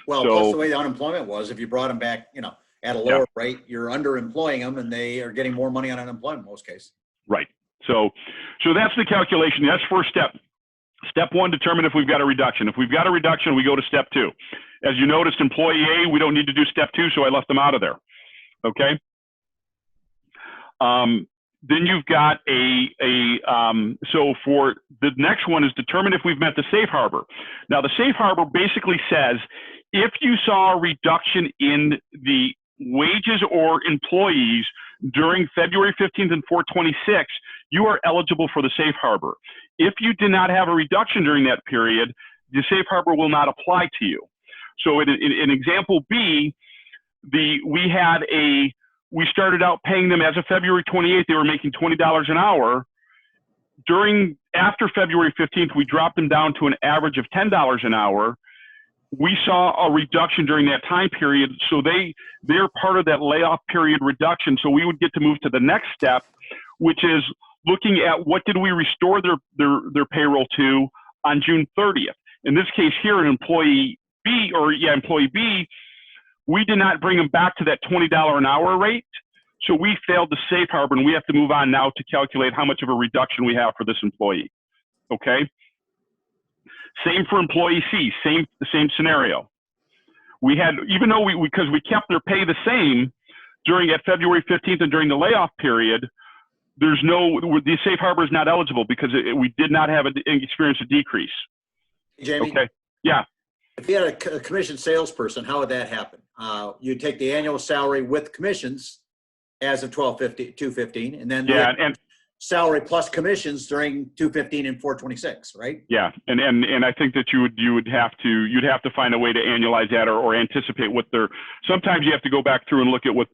Well, plus the way the unemployment was, if you brought them back, at a lower rate, you're underemploying them and they are getting more money on unemployment in most cases. Right. So that's the calculation. That's first step. Step 1, determine if we've got a reduction. If we've got a reduction, we go to step 2. As you noticed, employee A, we don't need to do step 2, so I left them out of there. Okay. Then you've got so for the next one is determine if we've met the safe harbor. Now the safe harbor basically says, if you saw a reduction in the wages or employees during February 15th and 4/26, you are eligible for the safe harbor. If you did not have a reduction during that period, the safe harbor will not apply to you. So in example B, we started out paying them as of February 28th, they were making $20 an hour. After February 15th, we dropped them down to an average of $10 an hour. We saw a reduction during that time period. So they're part of that layoff period reduction. So we would get to move to the next step, which is looking at what did we restore their payroll to on June 30th. In this case here, employee B, we did not bring them back to that $20 an hour rate. So we failed the safe harbor, and we have to move on now to calculate how much of a reduction we have for this employee. Okay. Same for employee C, same scenario. We had, even though because we kept their pay the same at February 15th and during the layoff period, the safe harbor is not eligible because we did not have experience a decrease. Jamie? Okay. Yeah. If you had a commissioned salesperson, how would that happen? You'd take the annual salary with commissions as of 2/15, and then and salary plus commissions during 2/15 and 4/26, right? Yeah, and I think that you'd have to find a way to annualize that or anticipate what sometimes you have to go back through and look at what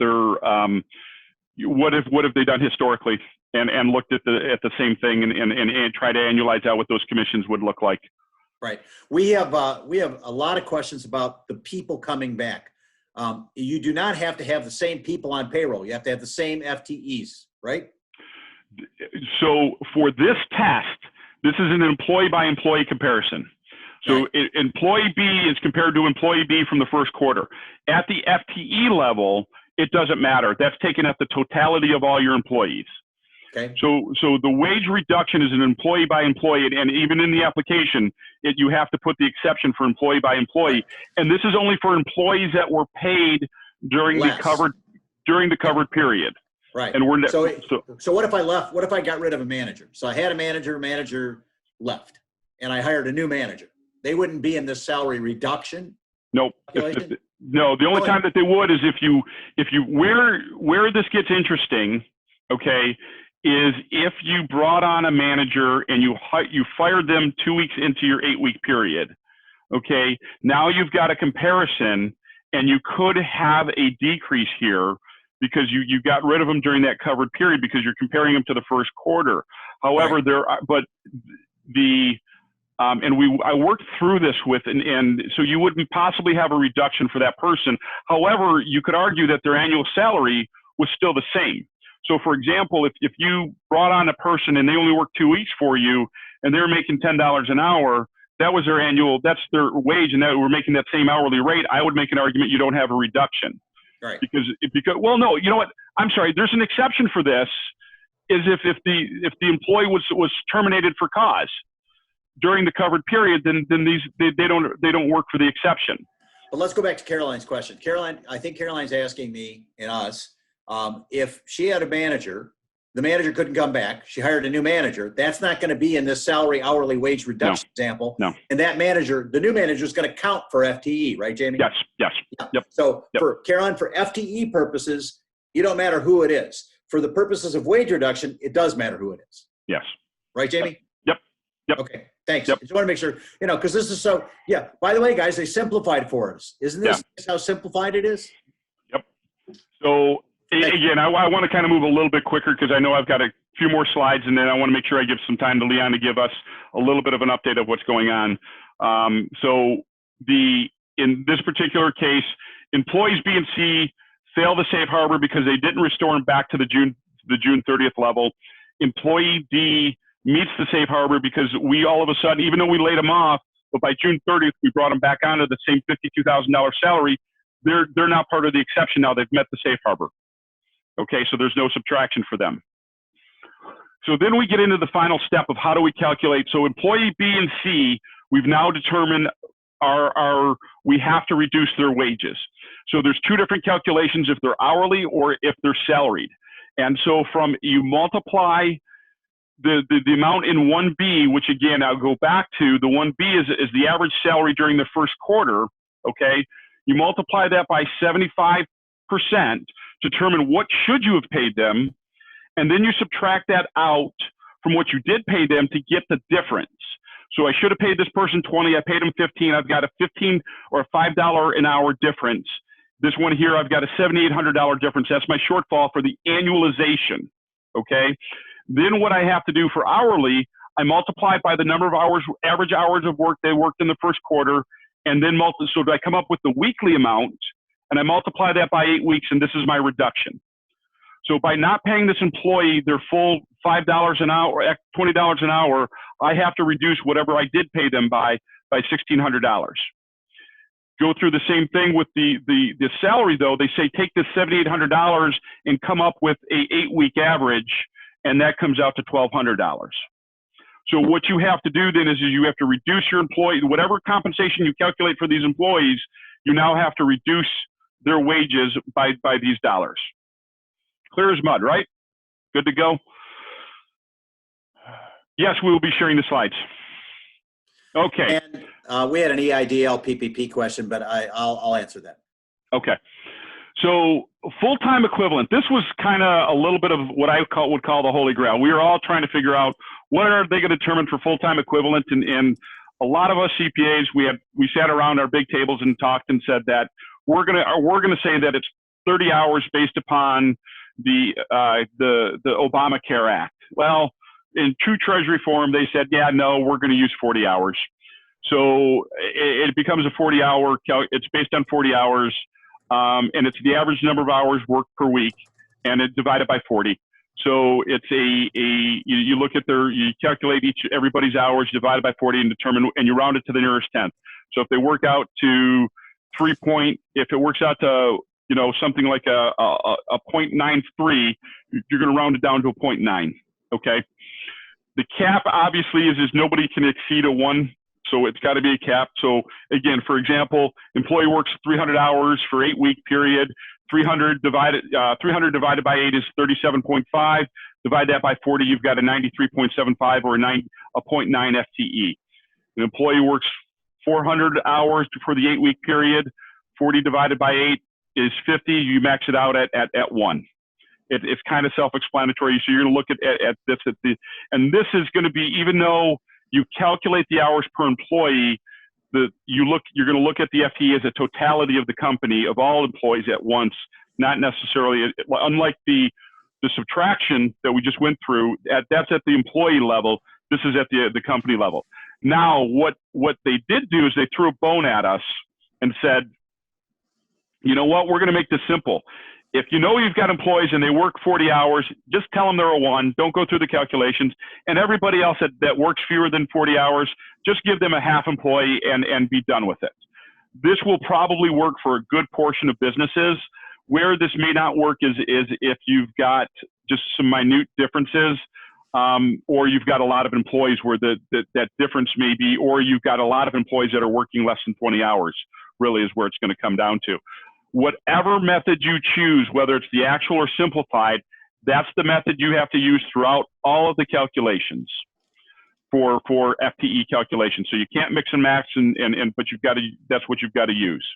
what have they done historically and looked at the same thing and try to annualize out what those commissions would look like. Right. We have a lot of questions about the people coming back. You do not have to have the same people on payroll. You have to have the same FTEs, right? So for this test, this is an employee by employee comparison. So right. Employee B is compared to employee B from the first quarter. At the FTE level, it doesn't matter. That's taken at the totality of all your employees. Okay. So the wage reduction is an employee by employee, and even in the application, you have to put the exception for employee by employee. And this is only for employees that were paid during the covered period. Right. And so what if I left? What if I got rid of a manager? So I had a manager left, and I hired a new manager. They wouldn't be in this salary reduction. Nope. No, the only time that they would is if you where this gets interesting, okay, is if you brought on a manager and you fired them 2 weeks into your 8-week period, okay, now you've got a comparison and you could have a decrease here because you got rid of them during that covered period because you're comparing them to the first quarter. However, I worked through this with, and so you wouldn't possibly have a reduction for that person. However, you could argue that their annual salary was still the same. So for example, if you brought on a person and they only worked 2 weeks for you and they're making $10 an hour, that was their annual, that's their wage, and that we're making that same hourly rate, I would make an argument you don't have a reduction. Right. Because well, no, you know what? I'm sorry. There's an exception for this. Is if the employee was terminated for cause during the covered period, then they don't work for the exception. But let's go back to Caroline's question. Caroline, I think Caroline's asking me and us, if she had a manager, the manager couldn't come back. She hired a new manager. That's not going to be in this salary hourly wage reduction example. No. And that manager, the new manager, is going to count for FTE, right, Jamie? Yes. Yeah. Yep. So Yep. for Caroline, for FTE purposes, you don't matter who it is. For the purposes of wage reduction, it does matter who it is. Yes. Right, Jamie? Yep. Okay. Thanks. Yep. I just want to make sure, because this is so, yeah. By the way, guys, they simplified for us. Isn't this how simplified it is? Yep. So again, I want to kind of move a little bit quicker because I know I've got a few more slides, and then I want to make sure I give some time to Leon to give us a little bit of an update of what's going on. In this particular case, employees B and C fail the safe harbor because they didn't restore them back to the June 30th level. Employee D meets the safe harbor because we all of a sudden, even though we laid them off, but by June 30th, we brought them back onto the same $52,000 salary. They're now part of the exception now. They've met the safe harbor. Okay, so there's no subtraction for them. So then we get into the final step of how do we calculate. So employee B and C, we've now determined we have to reduce their wages. So there's two different calculations, if they're hourly or if they're salaried. And so you multiply the amount in 1B, which again, I'll go back to, the 1B is the average salary during the first quarter, okay? You multiply that by 75%, determine what should you have paid them, and then you subtract that out from what you did pay them to get the difference. So I should have paid this person 20, I paid them 15, I've got a $15 or a $5 an hour difference. This one here, I've got a $7,800 difference. That's my shortfall for the annualization, okay? Then what I have to do for hourly, I multiply by the number of hours, average hours of work they worked in the first quarter, and then so I come up with the weekly amount, and I multiply that by 8 weeks, and this is my reduction. So by not paying this employee their full $5 an hour, or $20 an hour, I have to reduce whatever I did pay them by $1,600. Go through the same thing with the salary though. They say take this $7,800 and come up with a 8-week average, and that comes out to $1,200. So what you have to do then is you have to reduce your employee, whatever compensation you calculate for these employees, you now have to reduce their wages by these dollars. Clear as mud, right? Good to go? Yes, we will be sharing the slides. Okay. And we had an EIDL PPP question, but I'll answer that. Okay. So full-time equivalent, this was kind of a little bit of what I would call the holy grail. We were all trying to figure out what are they going to determine for full-time equivalent, and a lot of us CPAs, we sat around our big tables and talked and said that we're going to say that it's 30 hours based upon the Obamacare Act. Well, in true Treasury form, they said, yeah, no, we're going to use 40 hours. So it becomes a 40-hour, it's based on 40 hours, and it's the average number of hours worked per week, and it's divided by 40. So it's you look at you calculate everybody's hours divided by 40 and determine, and you round it to the nearest tenth. So if they work out to if it works out to, something like a 0.93, you're going to round it down to a 0.9, okay? The cap obviously is nobody can exceed a 1, so it's got to be a cap. So again, for example, employee works 300 hours for 8-week period. 300 divided by 8 is 37.5. Divide that by 40, you've got a 93.75 or a 0.9 FTE. An employee works 400 hours for the 8-week period. 40 divided by 8 is 50. You max it out at 1. It's kind of self-explanatory. So you're going to look at this and this is going to be, even though you calculate the hours per employee, you're going to look at the FTE as a totality of the company, of all employees at once, not necessarily, unlike the subtraction that we just went through, that's at the employee level. This is at the company level. Now, what they did do is they threw a bone at us and said, you know what, we're going to make this simple. If you know you've got employees and they work 40 hours, just tell them they're a 1. Don't go through the calculations. And everybody else that works fewer than 40 hours, just give them a half employee and be done with it. This will probably work for a good portion of businesses. Where this may not work is if you've got just some minute differences, or you've got a lot of employees where that difference may be, or you've got a lot of employees that are working less than 20 hours, really is where it's going to come down to. Whatever method you choose, whether it's the actual or simplified, that's the method you have to use throughout all of the calculations for FTE calculations. So you can't mix and match, but that's what you've got to use.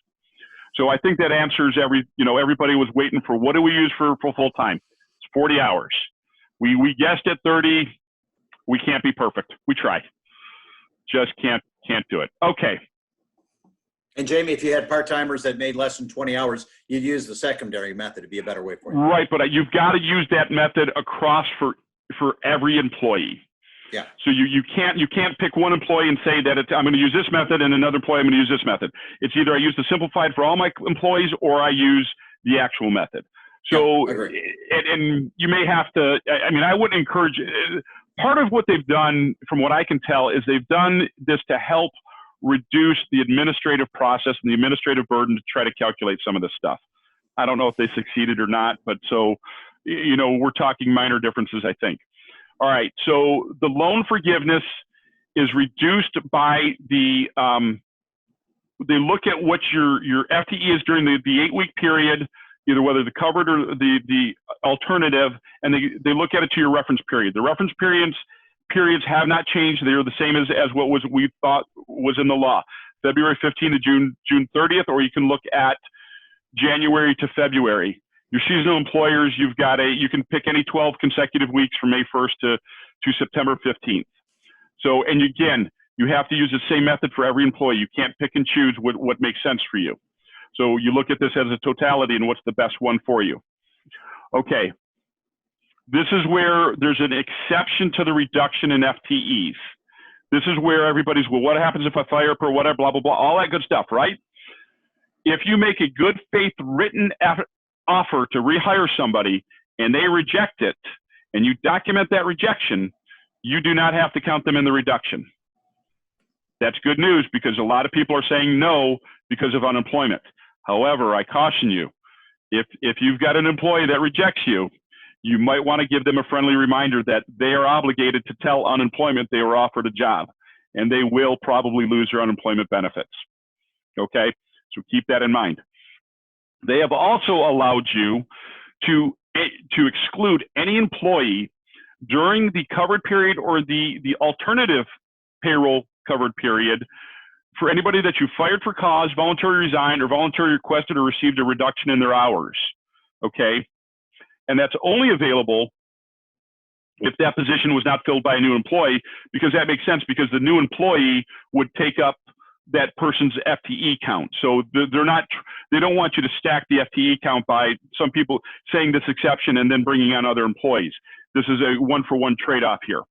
So I think that answers everybody was waiting for, what do we use for full time? It's 40 hours. We guessed at 30. We can't be perfect. We try. Just can't do it. Okay. And Jamie, if you had part-timers that made less than 20 hours, you'd use the secondary method to be a better way for you. Right, but you've got to use that method across for every employee. Yeah. So you can't pick one employee and say that I'm going to use this method, and another employee I'm going to use this method. It's either I use the simplified for all my employees, or I use the actual method. So, and you may have to, I wouldn't encourage, part of what they've done, from what I can tell, is they've done this to help reduce the administrative process and the administrative burden to try to calculate some of this stuff. I don't know if they succeeded or not, but so, we're talking minor differences, I think. All right, so the loan forgiveness is reduced by they look at what your FTE is during the 8-week period, either whether the covered or the alternative, and they look at it to your reference period. The reference periods have not changed. They're the same as what we thought was in the law. February 15th to June 30th, or you can look at January to February. Your seasonal employers, you can pick any 12 consecutive weeks from May 1st to September 15th. So, and again, you have to use the same method for every employee. You can't pick and choose what makes sense for you. So you look at this as a totality and what's the best one for you. Okay. This is where there's an exception to the reduction in FTEs. This is where everybody's, well, what happens if I fire per whatever, blah, blah, blah, all that good stuff, right? If you make a good faith written offer to rehire somebody and they reject it, and you document that rejection, you do not have to count them in the reduction. That's good news, because a lot of people are saying no because of unemployment. However, I caution you, if you've got an employee that rejects you, you might want to give them a friendly reminder that they are obligated to tell unemployment they were offered a job, and they will probably lose their unemployment benefits. Okay, so keep that in mind. They have also allowed you to exclude any employee during the covered period or the alternative payroll covered period for anybody that you fired for cause, voluntarily resigned, or voluntarily requested or received a reduction in their hours. Okay, and that's only available if that position was not filled by a new employee, because that makes sense, because the new employee would take up that person's FTE count. So they don't want you to stack the FTE count by some people saying this exception and then bringing on other employees. This is a one-for-one trade-off here.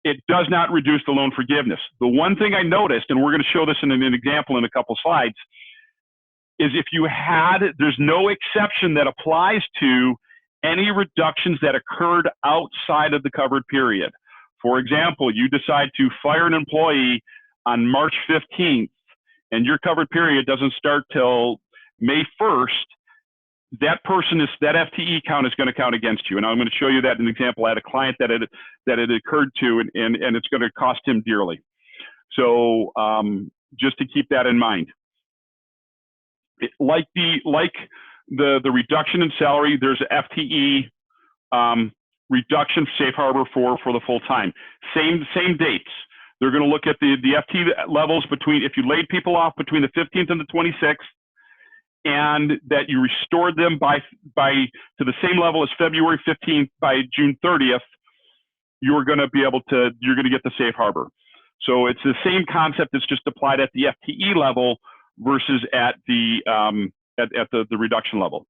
It does not reduce the loan forgiveness. The one thing I noticed, and we're going to show this in an example in a couple slides, is if there's no exception that applies to any reductions that occurred outside of the covered period. For example, you decide to fire an employee on March 15th, and your covered period doesn't start till May 1st, that FTE count is going to count against you. And I'm going to show you that in an example. I had a client that it occurred to, and it's going to cost him dearly. So just to keep that in mind. Like the reduction in salary, there's FTE reduction safe harbor for the full time. Same dates. They're going to look at the FTE levels if you laid people off between the 15th and the 26th, and that you restored them by to the same level as February 15th by June 30th, you're going to get the safe harbor. So it's the same concept. It's just applied at the FTE level versus at the reduction level.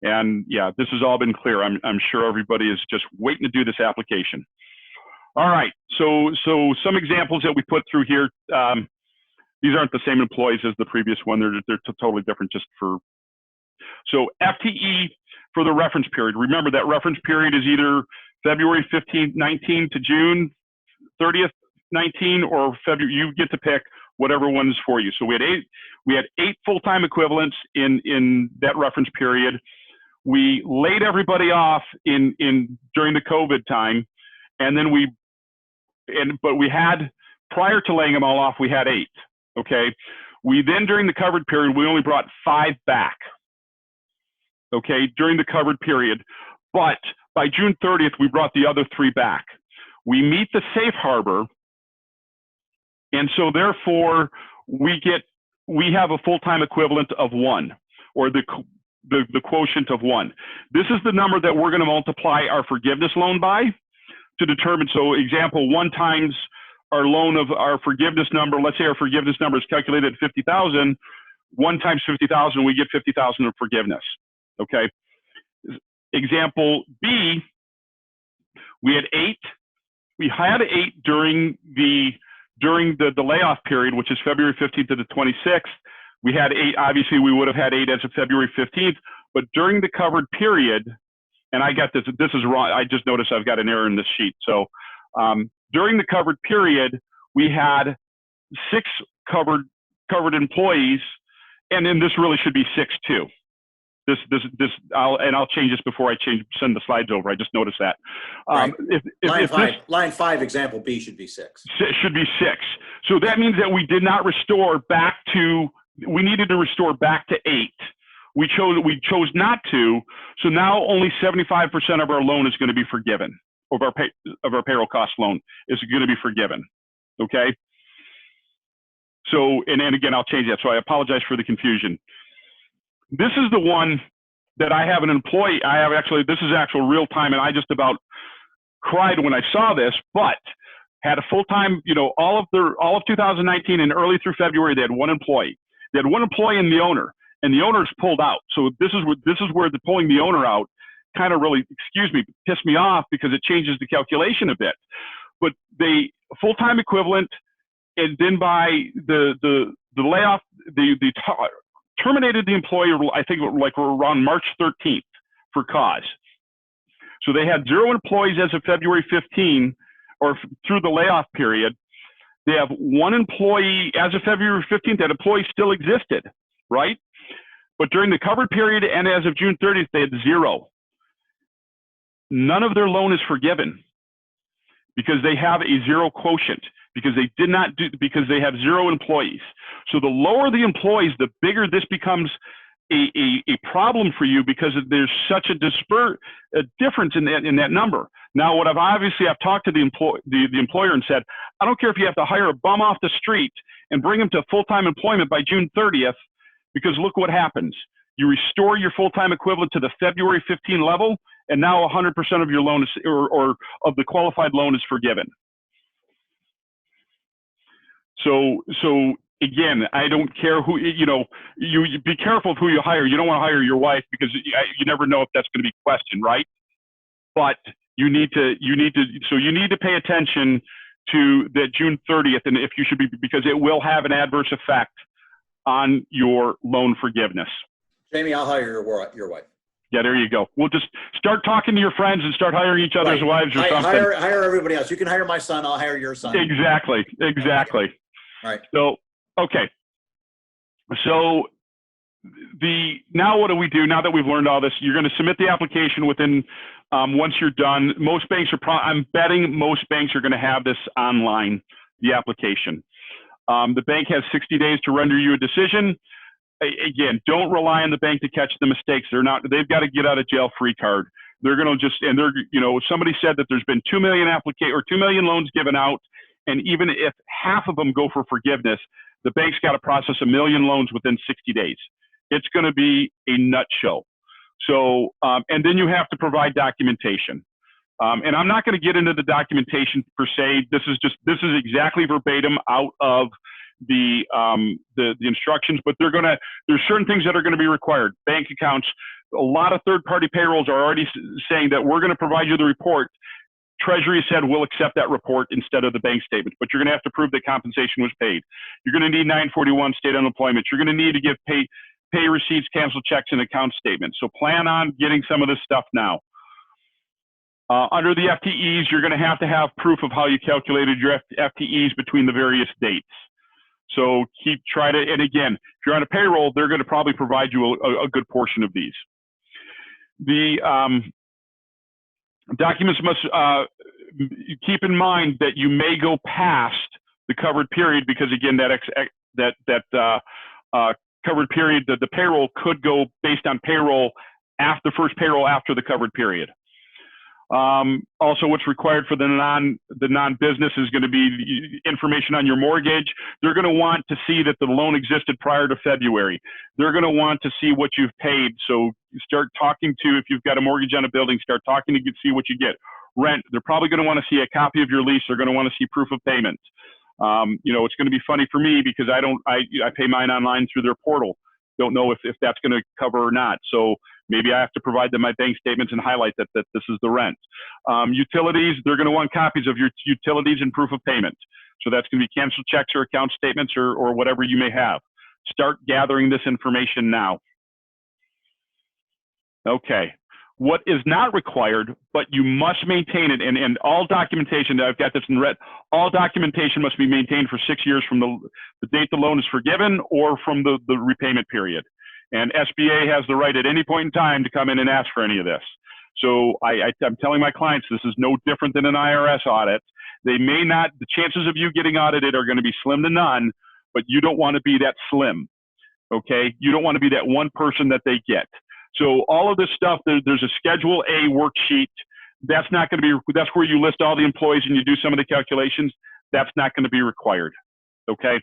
And yeah, this has all been clear. I'm sure everybody is just waiting to do this application. All right. So some examples that we put through here. These aren't the same employees as the previous one. They're totally different. So FTE for the reference period. Remember that reference period is either February 15th, 19 to June 30th, 19, or February. You get to pick whatever one is for you. So we had eight full-time equivalents in that reference period. We laid everybody off during the COVID time, and then but we had, prior to laying them all off, we had 8. Okay. We then, during the covered period, we only brought 5 back. Okay, during the covered period, but by June 30th, we brought the other 3 back. We meet the safe harbor, and so therefore we have a full-time equivalent of 1, or the quotient of 1. This is the number that we're going to multiply our forgiveness loan by to determine. So example, 1 times our forgiveness number. Let's say our forgiveness number is calculated at 50,000. 1 times 50,000, we get 50,000 of forgiveness. Okay. Example B, we had 8. We had 8 during the layoff period, which is February 15th to the 26th. We had 8. Obviously, we would have had 8 as of February 15th. But during the covered period, and I got this. This is wrong. I just noticed I've got an error in this sheet. So during the covered period, we had 6 covered employees, and then this really should be 6 too. I'll change this before I send the slides over. I just noticed that. Right. Line 5, example B should be 6. Should be 6. So that means that we did not restore back to. We needed to restore back to 8. We chose not to. So now only 75% of our loan is going to be forgiven. Of our payroll cost loan is going to be forgiven. Okay. So and again, I'll change that. So I apologize for the confusion. This is the one that I have an employee. This is actual real time, and I just about cried when I saw this, but had a full-time, all of 2019 and early through February, they had 1 employee. They had 1 employee and the owner's pulled out. So this is where the pulling the owner out kind of really, pissed me off because it changes the calculation a bit. But they full-time equivalent, and then by the layoff, the terminated the employee, I think like around March 13th for cause. So they had 0 employees as of February 15 or through the layoff period. They have 1 employee as of February 15th. That employee still existed, right? But during the covered period and as of June 30th, they had 0. None of their loan is forgiven because they have a 0 quotient, because they have 0 employees. So the lower the employees, the bigger this becomes a problem for you, because there's such a difference in that number. Now, I've talked to the employer and said, I don't care if you have to hire a bum off the street and bring him to full-time employment by June 30th, because look what happens. You restore your full-time equivalent to the February 15 level, and now 100% of your loan is, or of the qualified loan is forgiven. So again, I don't care who, you be careful of who you hire. You don't want to hire your wife, because you never know if that's going to be questioned, right? But you need to pay attention to that June 30th, and if you should be, because it will have an adverse effect on your loan forgiveness. Jamie, I'll hire your wife. Yeah, there you go. We'll just start talking to your friends and start hiring each other's wives or something. Hire everybody else. You can hire my son. I'll hire your son. Exactly. All right. So, okay. So now what do we do? Now that we've learned all this, you're going to submit the application within, once you're done. Most banks I'm betting most banks are going to have this online, the application. The bank has 60 days to render you a decision. Again, don't rely on the bank to catch the mistakes. They've got a get out of jail free card. They're going to somebody said that there's been 2 million 2 million loans given out. And even if half of them go for forgiveness, the bank's got to process 1 million loans within 60 days. It's going to be a nut show. So, and then you have to provide documentation. And I'm not going to get into the documentation per se. This is exactly verbatim out of the instructions, but there's certain things that are going to be required. Bank accounts. A lot of third-party payrolls are already saying that we're going to provide you the report. Treasury said we'll accept that report instead of the bank statement, but you're going to have to prove that compensation was paid. You're going to need 941 state unemployment. You're going to need to give pay receipts, cancel checks, and account statements. So plan on getting some of this stuff now. Under the FTEs, you're going to have proof of how you calculated your FTEs between the various dates. So and again, if you're on a payroll, they're going to probably provide you a good portion of these. The documents must keep in mind that you may go past the covered period because again, that covered period, the payroll could go based on payroll after the first payroll after the covered period. Also, what's required for the non-business is going to be information on your mortgage. They're going to want to see that the loan existed prior to February. They're going to want to see what you've paid. So start talking to, if you've got a mortgage on a building, start talking to see what you get. Rent, they're probably going to want to see a copy of your lease. They're going to want to see proof of payment. It's going to be funny for me because I pay mine online through their portal. Don't know if that's going to cover or not. So maybe I have to provide them my bank statements and highlight that this is the rent. Utilities, they're going to want copies of your utilities and proof of payment. So that's going to be canceled checks or account statements or whatever you may have. Start gathering this information now. Okay. What is not required, but you must maintain it, and all documentation, I've got this in red, all documentation must be maintained for 6 years from the date the loan is forgiven or from the repayment period. And SBA has the right at any point in time to come in and ask for any of this. So I'm telling my clients this is no different than an IRS audit. They may not, the chances of you getting audited are going to be slim to none, but you don't want to be that slim, okay? You don't want to be that one person that they get. So all of this stuff, there's a Schedule A worksheet. That's not going to be, that's where you list all the employees and you do some of the calculations. That's not going to be required, okay?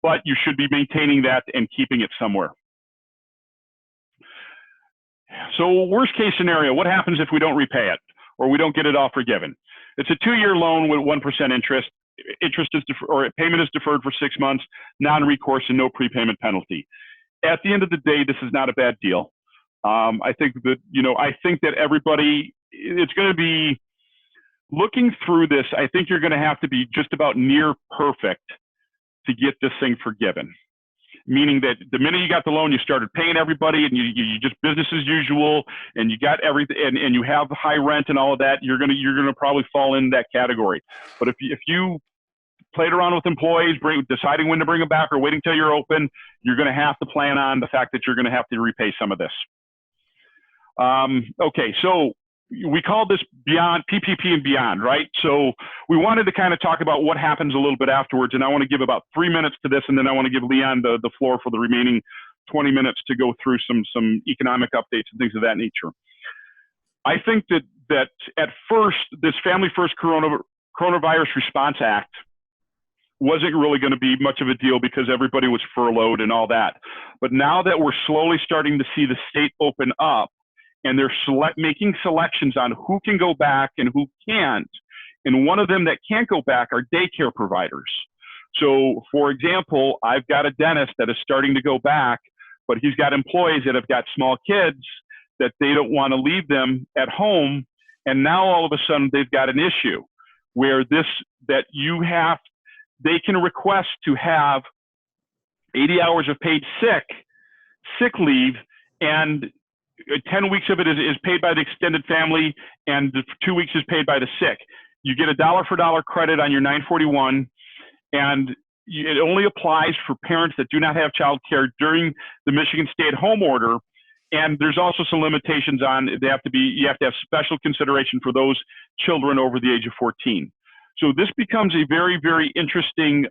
But you should be maintaining that and keeping it somewhere. So worst case scenario, what happens if we don't repay it or we don't get it all forgiven? It's a 2-year loan with 1% interest. Interest is payment is deferred for 6 months, non-recourse and no prepayment penalty. At the end of the day, this is not a bad deal. I think that everybody, it's going to be looking through this. I think you're going to have to be just about near perfect to get this thing forgiven. Meaning that the minute you got the loan, you started paying everybody and you just business as usual and you got everything and you have high rent and all of that, you're going to probably fall in that category. But if you played around with employees, deciding when to bring them back or waiting till you're open, you're going to have to plan on the fact that you're going to have to repay some of this. Okay, so we call this beyond PPP and beyond, right? So we wanted to kind of talk about what happens a little bit afterwards, and I want to give about 3 minutes to this, and then I want to give Leon the floor for the remaining 20 minutes to go through some economic updates and things of that nature. I think that at first, this Family First Coronavirus Response Act wasn't really going to be much of a deal because everybody was furloughed and all that. But now that we're slowly starting to see the state open up, and they're making selections on who can go back and who can't. And one of them that can't go back are daycare providers. So for example, I've got a dentist that is starting to go back, but he's got employees that have got small kids that they don't want to leave them at home. And now all of a sudden they've got an issue where they can request to have 80 hours of paid sick leave, and 10 weeks of it is paid by the extended family and 2 weeks is paid by the sick. You get a dollar for dollar credit on your 941, and it only applies for parents that do not have child care during the Michigan stay-at-home order. And there's also some limitations on you have to have special consideration for those children over the age of 14. So this becomes a very, very interesting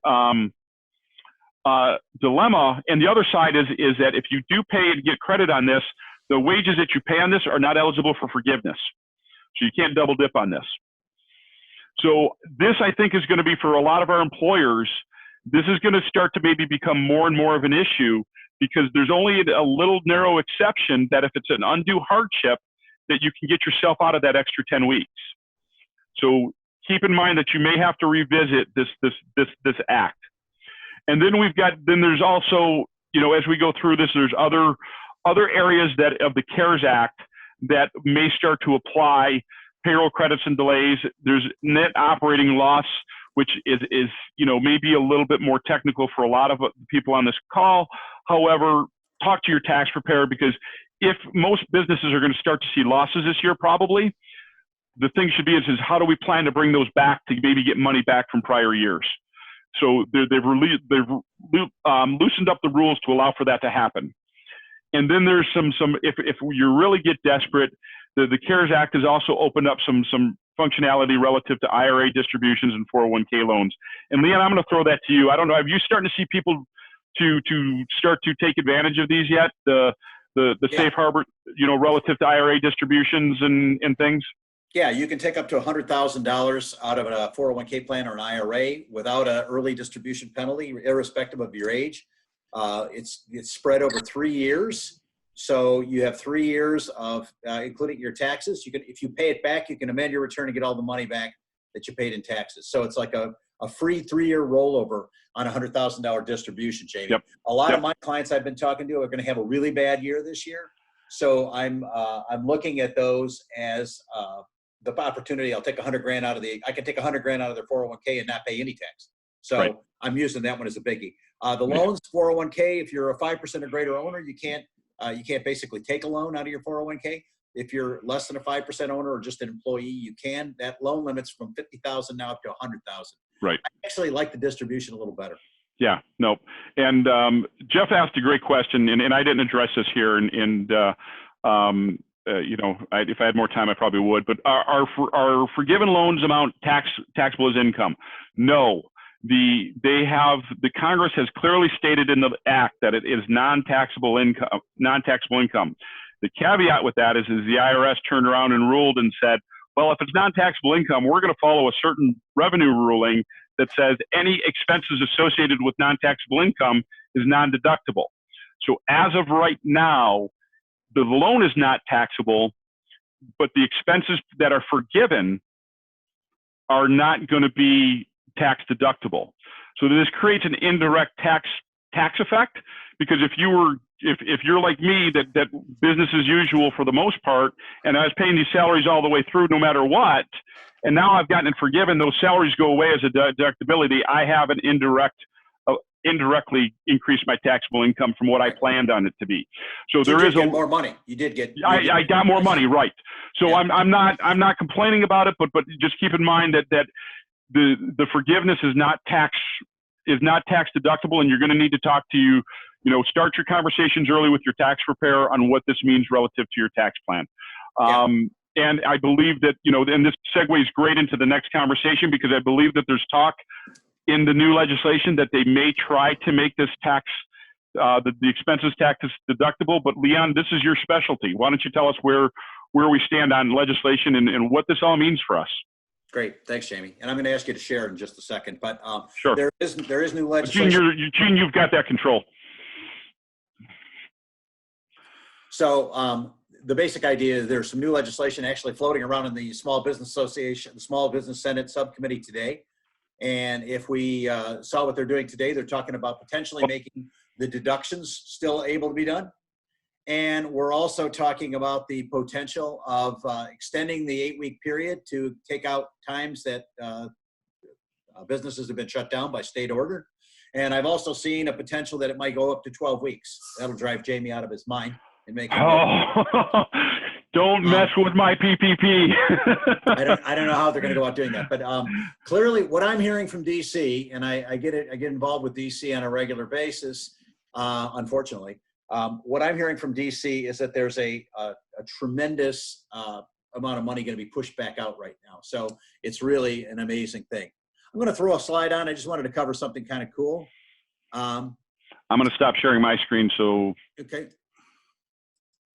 dilemma. And the other side is that if you do pay and get credit on this, the wages that you pay on this are not eligible for forgiveness. So you can't double dip on this. So this, I think, is going to be for a lot of our employers, this is going to start to maybe become more and more of an issue because there's only a little narrow exception that if it's an undue hardship, that you can get yourself out of that extra 10 weeks. So keep in mind that you may have to revisit this act. And then there's also, as we go through this, there's other areas of the CARES Act that may start to apply payroll credits and delays. There's net operating loss, which is maybe a little bit more technical for a lot of people on this call. However, talk to your tax preparer, because if most businesses are going to start to see losses this year, probably, the thing should be is how do we plan to bring those back to maybe get money back from prior years? So they've loosened up the rules to allow for that to happen. And then there's some if you really get desperate, the CARES Act has also opened up some functionality relative to IRA distributions and 401k loans. And Leon, I'm going to throw that to you. I don't know, have you starting to see people to start to take advantage of these yet? The safe harbor, relative to IRA distributions and things? Yeah, you can take up to $100,000 out of a 401k plan or an IRA without an early distribution penalty, irrespective of your age. It's spread over 3 years. So you have 3 years of including your taxes. If you pay it back, you can amend your return and get all the money back that you paid in taxes. So it's like a free 3-year rollover on a $100,000 distribution, Jamie. Yep. A lot of my clients I've been talking to are going to have a really bad year this year. So I'm looking at those as the opportunity. I'll take $100,000 I can take $100,000 out of their 401k and not pay any tax. So right. I'm using that one as a biggie. The loans, 401k, if you're a 5% or greater owner, you can't basically take a loan out of your 401k. If you're less than a 5% owner or just an employee, you can. That loan limit's from $50,000 now up to $100,000. Right. I actually like the distribution a little better. Yeah, no. And Jeff asked a great question, and I didn't address this here. If I had more time, I probably would. But are forgiven loans amount taxable as income? No. The Congress has clearly stated in the act that it is non-taxable income. The caveat with that is the IRS turned around and ruled and said, well, if it's non-taxable income, we're going to follow a certain revenue ruling that says any expenses associated with non-taxable income is non-deductible. So as of right now, the loan is not taxable, but the expenses that are forgiven are not going to be tax deductible. So this creates an indirect tax effect, because if you're like me, that business as usual for the most part, and I was paying these salaries all the way through no matter what, and now I've gotten it forgiven, those salaries go away as a deductibility, I have an indirectly increased my taxable income from what I planned on it to be. So there is more money. You did get. I got more money, right? So Yeah. I'm not complaining about it, but just keep in mind that the forgiveness is not tax deductible, and you're going to need to talk to start your conversations early with your tax preparer on what this means relative to your tax plan. And I believe that and this segues great into the next conversation, because I believe that there's talk in the new legislation that they may try to make this tax, the expenses tax deductible. But Leon, this is your specialty. Why don't you tell us where we stand on legislation and what this all means for us? Great, thanks, Jamie. And I'm going to ask you to share in just a second. But sure. there is new legislation. Gene, you've got that control. So the basic idea is there's some new legislation actually floating around in the Small Business Association, the Small Business Senate subcommittee today. And if we saw what they're doing today, they're talking about potentially making the deductions still able to be done. And we're also talking about the potential of extending the 8-week period to take out times that businesses have been shut down by state order. And I've also seen a potential that it might go up to 12 weeks. That'll drive Jamie out of his mind and make him. Don't mess with my PPP. I don't know how they're going to go out doing that, but clearly, what I'm hearing from DC, and I get involved with DC on a regular basis. Unfortunately, what I'm hearing from DC is that there's a tremendous amount of money going to be pushed back out right now. So it's really an amazing thing. I'm going to throw a slide on. I just wanted to cover something kind of cool. I'm going to stop sharing my screen. So okay.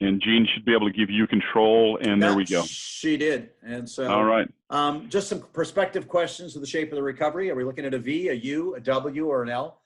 And Jean should be able to give you control, and there we go. She did. And so, all right. Just some perspective questions of the shape of the recovery. Are we looking at a V, a U, a W, or an L?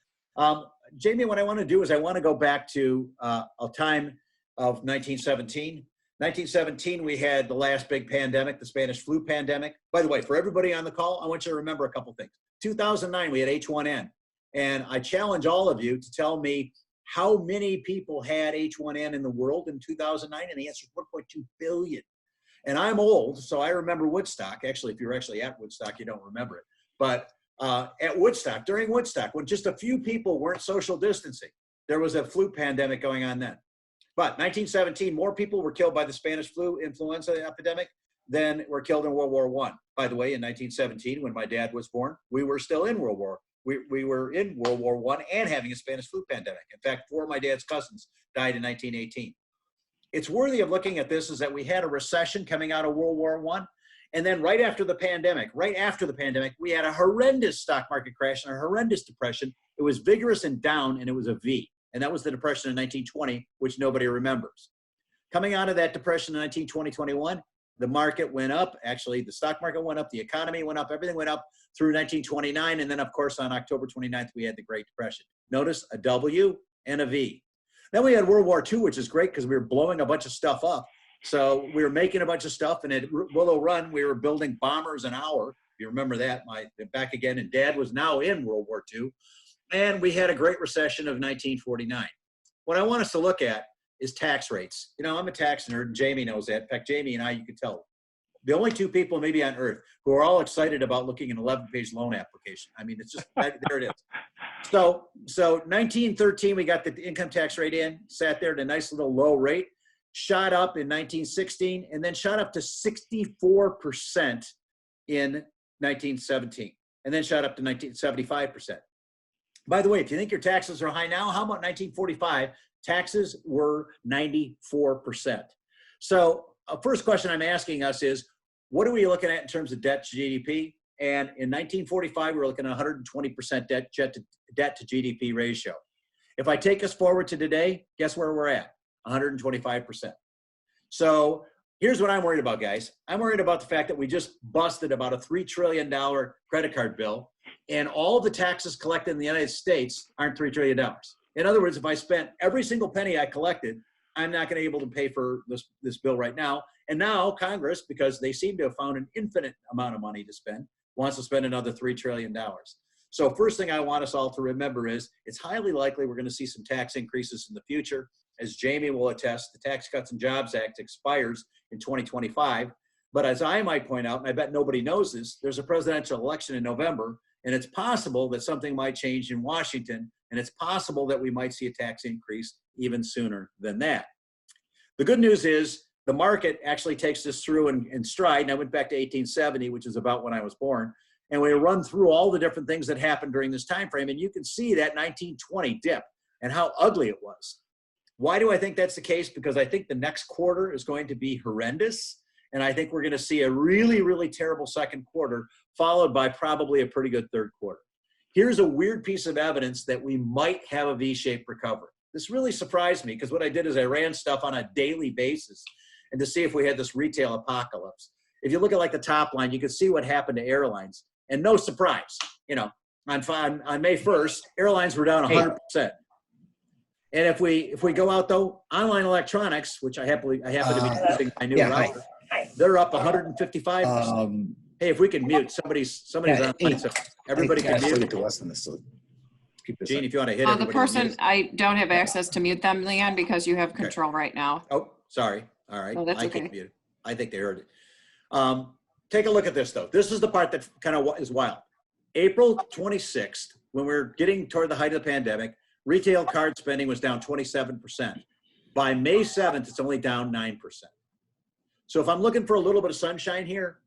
Jamie, what I want to do is I want to go back to a time of 1917. 1917, we had the last big pandemic, the Spanish flu pandemic. By the way, for everybody on the call, I want you to remember a couple things. 2009, we had H1N. And I challenge all of you to tell me how many people had H1N in the world in 2009, and the answer is 1.2 billion. And I'm old, so I remember Woodstock. Actually, if you're actually at Woodstock, you don't remember it. But at Woodstock, during Woodstock, when just a few people weren't social distancing, there was a flu pandemic going on then. But 1917, more people were killed by the Spanish flu influenza epidemic than were killed in World War I. By the way, in 1917, when my dad was born, we were still in World War. We were in World War I and having a Spanish flu pandemic. In fact, 4 of my dad's cousins died in 1918. It's worthy of looking at this is that we had a recession coming out of World War I. And then right after the pandemic, we had a horrendous stock market crash and a horrendous depression. It was vigorous and down, and it was a V. And that was the depression in 1920, which nobody remembers. Coming out of that depression in 1920-21, the market went up. Actually, the stock market went up, the economy went up, everything went up through 1929. And then, of course, on October 29th, we had the Great Depression. Notice a W and a V. Then we had World War II, which is great because we were blowing a bunch of stuff up. So we were making a bunch of stuff, and at Willow Run, we were building bombers an hour. If you remember that, back again, and Dad was now in World War II. And we had a great recession of 1949. What I want us to look at is tax rates. You know, I'm a tax nerd, and Jamie knows that. In fact, Jamie and I, you could tell, the only 2 people maybe on earth who are all excited about looking at an 11-page loan application. I mean, it's just, there it is. So 1913, we got the income tax rate in, sat there at a nice little low rate, shot up in 1916, and then shot up to 64% in 1917, and then shot up to 75%. By the way, if you think your taxes are high now, how about 1945? Taxes were 94%. So first question I'm asking us is, what are we looking at in terms of debt to GDP? And in 1945, we were looking at 120% debt to GDP ratio. If I take us forward to today, guess where we're at? 125%. So here's what I'm worried about, guys. I'm worried about the fact that we just busted about a $3 trillion credit card bill, and all the taxes collected in the United States aren't $3 trillion. In other words, if I spent every single penny I collected, I'm not going to be able to pay for this bill right now. And now Congress, because they seem to have found an infinite amount of money to spend, wants to spend another $3 trillion. So first thing I want us all to remember is it's highly likely we're going to see some tax increases in the future. As Jamie will attest, the Tax Cuts and Jobs Act expires in 2025. But as I might point out, and I bet nobody knows this, there's a presidential election in November, and it's possible that something might change in Washington, and it's possible that we might see a tax increase even sooner than that. The good news is the market actually takes this through in stride. And I went back to 1870, which is about when I was born, and we run through all the different things that happened during this time frame, and you can see that 1920 dip and how ugly it was. Why do I think that's the case? Because I think the next quarter is going to be horrendous, and I think we're going to see a really, really terrible second quarter, followed by probably a pretty good third quarter. Here's a weird piece of evidence that we might have a V-shaped recovery. This really surprised me because what I did is I ran stuff on a daily basis and to see if we had this retail apocalypse. If you look at like the top line, you can see what happened to airlines. And no surprise, you know, on May 1st, airlines were down 100%. And if we go out though, online electronics, which I happen to be using my new router, they're up 155%. Hey, if we can mute, somebody's online, so everybody can mute. Gene, if you want to hit The everybody. person, I don't have access to mute them, Leanne, because you have control right now. Oh, sorry. All right. No, that's I okay. can't mute it. I think they heard it. Take a look at this though. This is the part that kind of is wild. April 26th, when we're getting toward the height of the pandemic, retail card spending was down 27%. By May 7th, it's only down 9%. So if I'm looking for a little bit of sunshine here,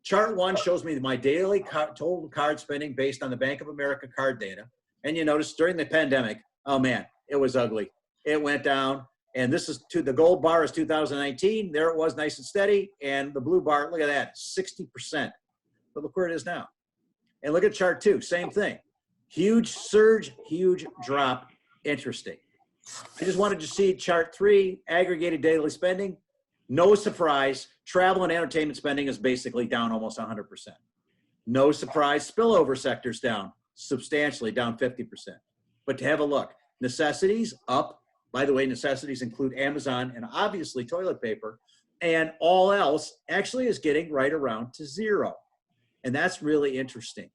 chart 1 shows me my daily total card spending based on the Bank of America card data. And you notice during the pandemic, oh man, it was ugly. It went down. And this is the gold bar is 2019. There it was, nice and steady. And the blue bar, look at that, 60%. But look where it is now. And look at chart 2, same thing. Huge surge, huge drop. Interesting. I just wanted to see chart 3, aggregated daily spending. No surprise, travel and entertainment spending is basically down almost 100%. No surprise, spillover sector's down substantially, down 50%. But to have a look, necessities up. By the way, necessities include Amazon and obviously toilet paper, and all else actually is getting right around to zero. And that's really interesting.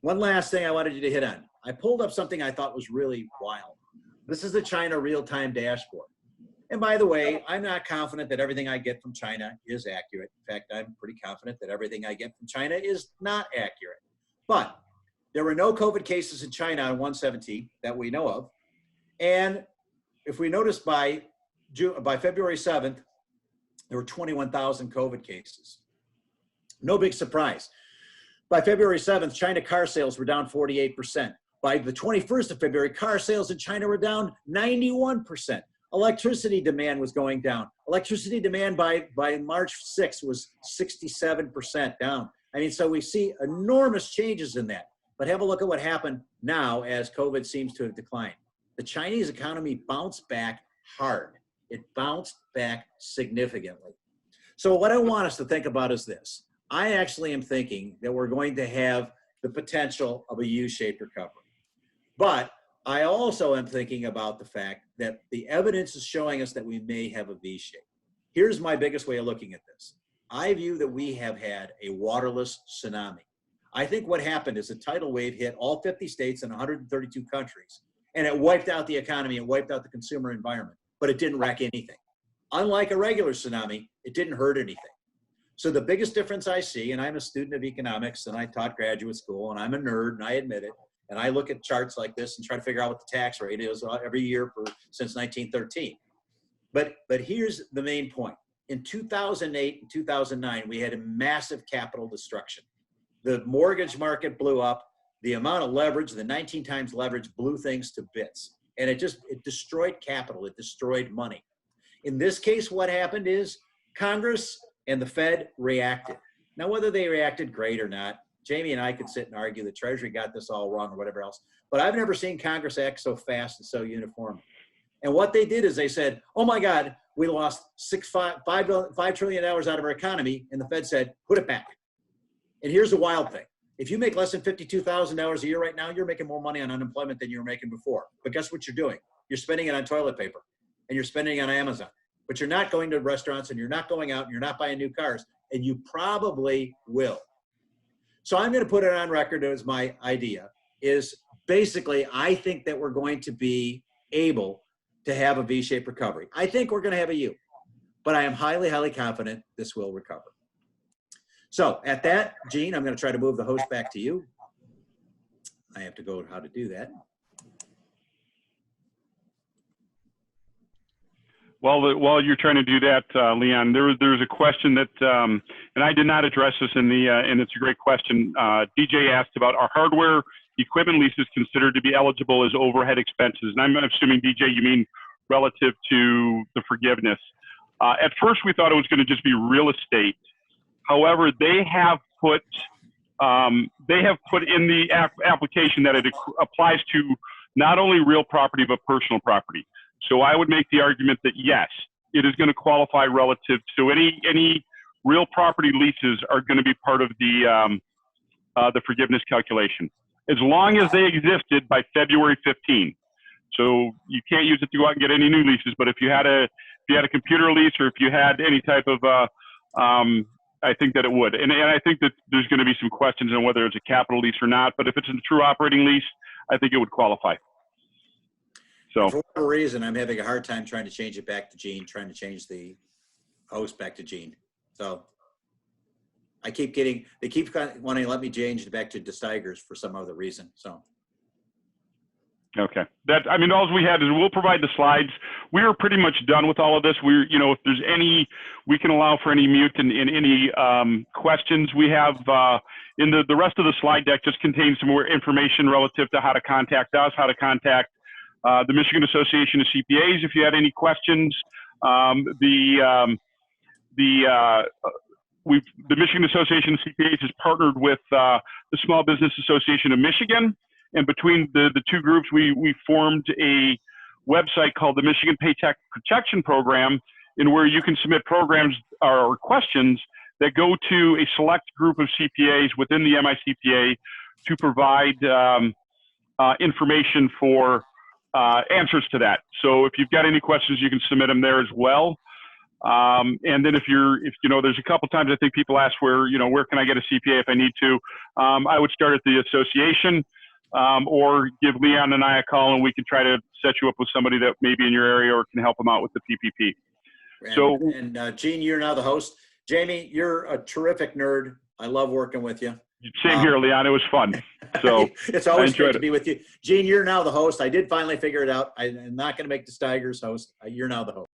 One last thing I wanted you to hit on. I pulled up something I thought was really wild. This is the China real-time dashboard. And by the way, I'm not confident that everything I get from China is accurate. In fact, I'm pretty confident that everything I get from China is not accurate. But there were no COVID cases in China on 1/17 that we know of. And if we notice by February 7th, there were 21,000 COVID cases. No big surprise. By February 7th, China car sales were down 48%. By the 21st of February, car sales in China were down 91%. Electricity demand was going down. Electricity demand by March 6th was 67% down. I mean, so we see enormous changes in that. But have a look at what happened now as COVID seems to have declined. The Chinese economy bounced back hard. It bounced back significantly. So what I want us to think about is this. I actually am thinking that we're going to have the potential of a U-shaped recovery. But I also am thinking about the fact that the evidence is showing us that we may have a V-shape. Here's my biggest way of looking at this. I view that we have had a waterless tsunami. I think what happened is a tidal wave hit all 50 states and 132 countries, and it wiped out the economy, it wiped out the consumer environment, but it didn't wreck anything. Unlike a regular tsunami, it didn't hurt anything. So the biggest difference I see, and I'm a student of economics and I taught graduate school and I'm a nerd and I admit it, and I look at charts like this and try to figure out what the tax rate is every year since 1913. But here's the main point. In 2008 and 2009, we had a massive capital destruction. The mortgage market blew up. The amount of leverage, the 19 times leverage, blew things to bits. And it destroyed capital. It destroyed money. In this case, what happened is Congress and the Fed reacted. Now, whether they reacted great or not, Jamie and I could sit and argue the Treasury got this all wrong or whatever else, but I've never seen Congress act so fast and so uniformly. And what they did is they said, oh my God, we lost $5 trillion out of our economy. And the Fed said, put it back. And here's the wild thing. If you make less than $52,000 a year right now, you're making more money on unemployment than you were making before. But guess what you're doing? You're spending it on toilet paper and you're spending it on Amazon. But you're not going to restaurants and you're not going out and you're not buying new cars. And you probably will. So I'm going to put it on record as my idea is basically, I think that we're going to be able to have a V-shaped recovery. I think we're going to have a U, but I am highly, highly confident this will recover. So at that, Gene, I'm going to try to move the host back to you. I have to go how to do that. While you're trying to do that, Leon, there was a question that, and I did not address this and it's a great question. DJ asked about are hardware equipment leases considered to be eligible as overhead expenses? And I'm assuming, DJ, you mean relative to the forgiveness. At first, we thought it was going to just be real estate. However, they have put in the application that it applies to not only real property, but personal property. So I would make the argument that yes, it is going to qualify relative to any real property leases are going to be part of the forgiveness calculation, as long as they existed by February 15. So you can't use it to go out and get any new leases. But if you had a computer lease or if you had any type of I think that it would. And I think that there's going to be some questions on whether it's a capital lease or not. But if it's a true operating lease, I think it would qualify. So for whatever reason, I'm having a hard time trying to change it back to Gene, trying to change the host back to Gene. So they keep wanting to let me change it back to DeStigers for some other reason. So. Okay. All we had is we'll provide the slides. We are pretty much done with all of this. If there's any, we can allow for any mute and any questions we have in the rest of the slide deck just contains some more information relative to how to contact us, how to contact the Michigan Association of CPAs if you had any questions. The Michigan Association of CPAs has partnered with the Small Business Association of Michigan, and between the two groups, we formed a website called the Michigan Paycheck Protection Program, in where you can submit programs or questions that go to a select group of CPAs within the MICPA to provide information for answers to that. So if you've got any questions, you can submit them there as well. And then if there's a couple times I think people ask where can I get a CPA if I need to. I would start at the association, or give Leon and I a call, and we can try to set you up with somebody that may be in your area or can help them out with the PPP. Gene, you're now the host. Jamie, you're a terrific nerd. I love working with you. Same here, Leon. It was fun. So it's always great to be with you. Gene, you're now the host. I did finally figure it out. I'm not going to make the Steigers host. You're now the host.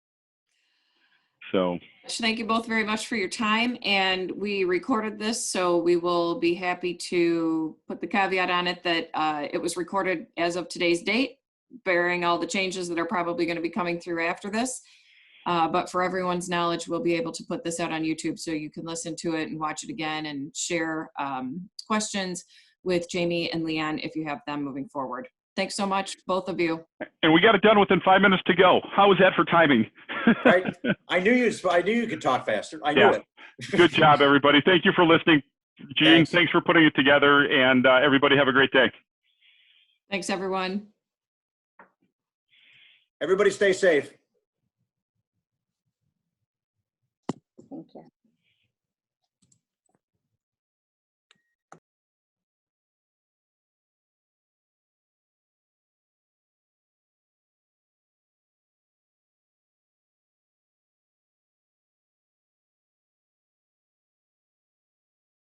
So thank you both very much for your time. And we recorded this, so we will be happy to put the caveat on it that it was recorded as of today's date, bearing all the changes that are probably going to be coming through after this. But for everyone's knowledge, we'll be able to put this out on YouTube so you can listen to it and watch it again and share questions with Jamie and Leon if you have them moving forward. Thanks so much, both of you. And we got it done within 5 minutes to go. How was that for timing? Right. I knew you could talk faster. I knew it. Good job, everybody. Thank you for listening. Gene, thanks for putting it together, and everybody have a great day. Thanks, everyone. Everybody stay safe.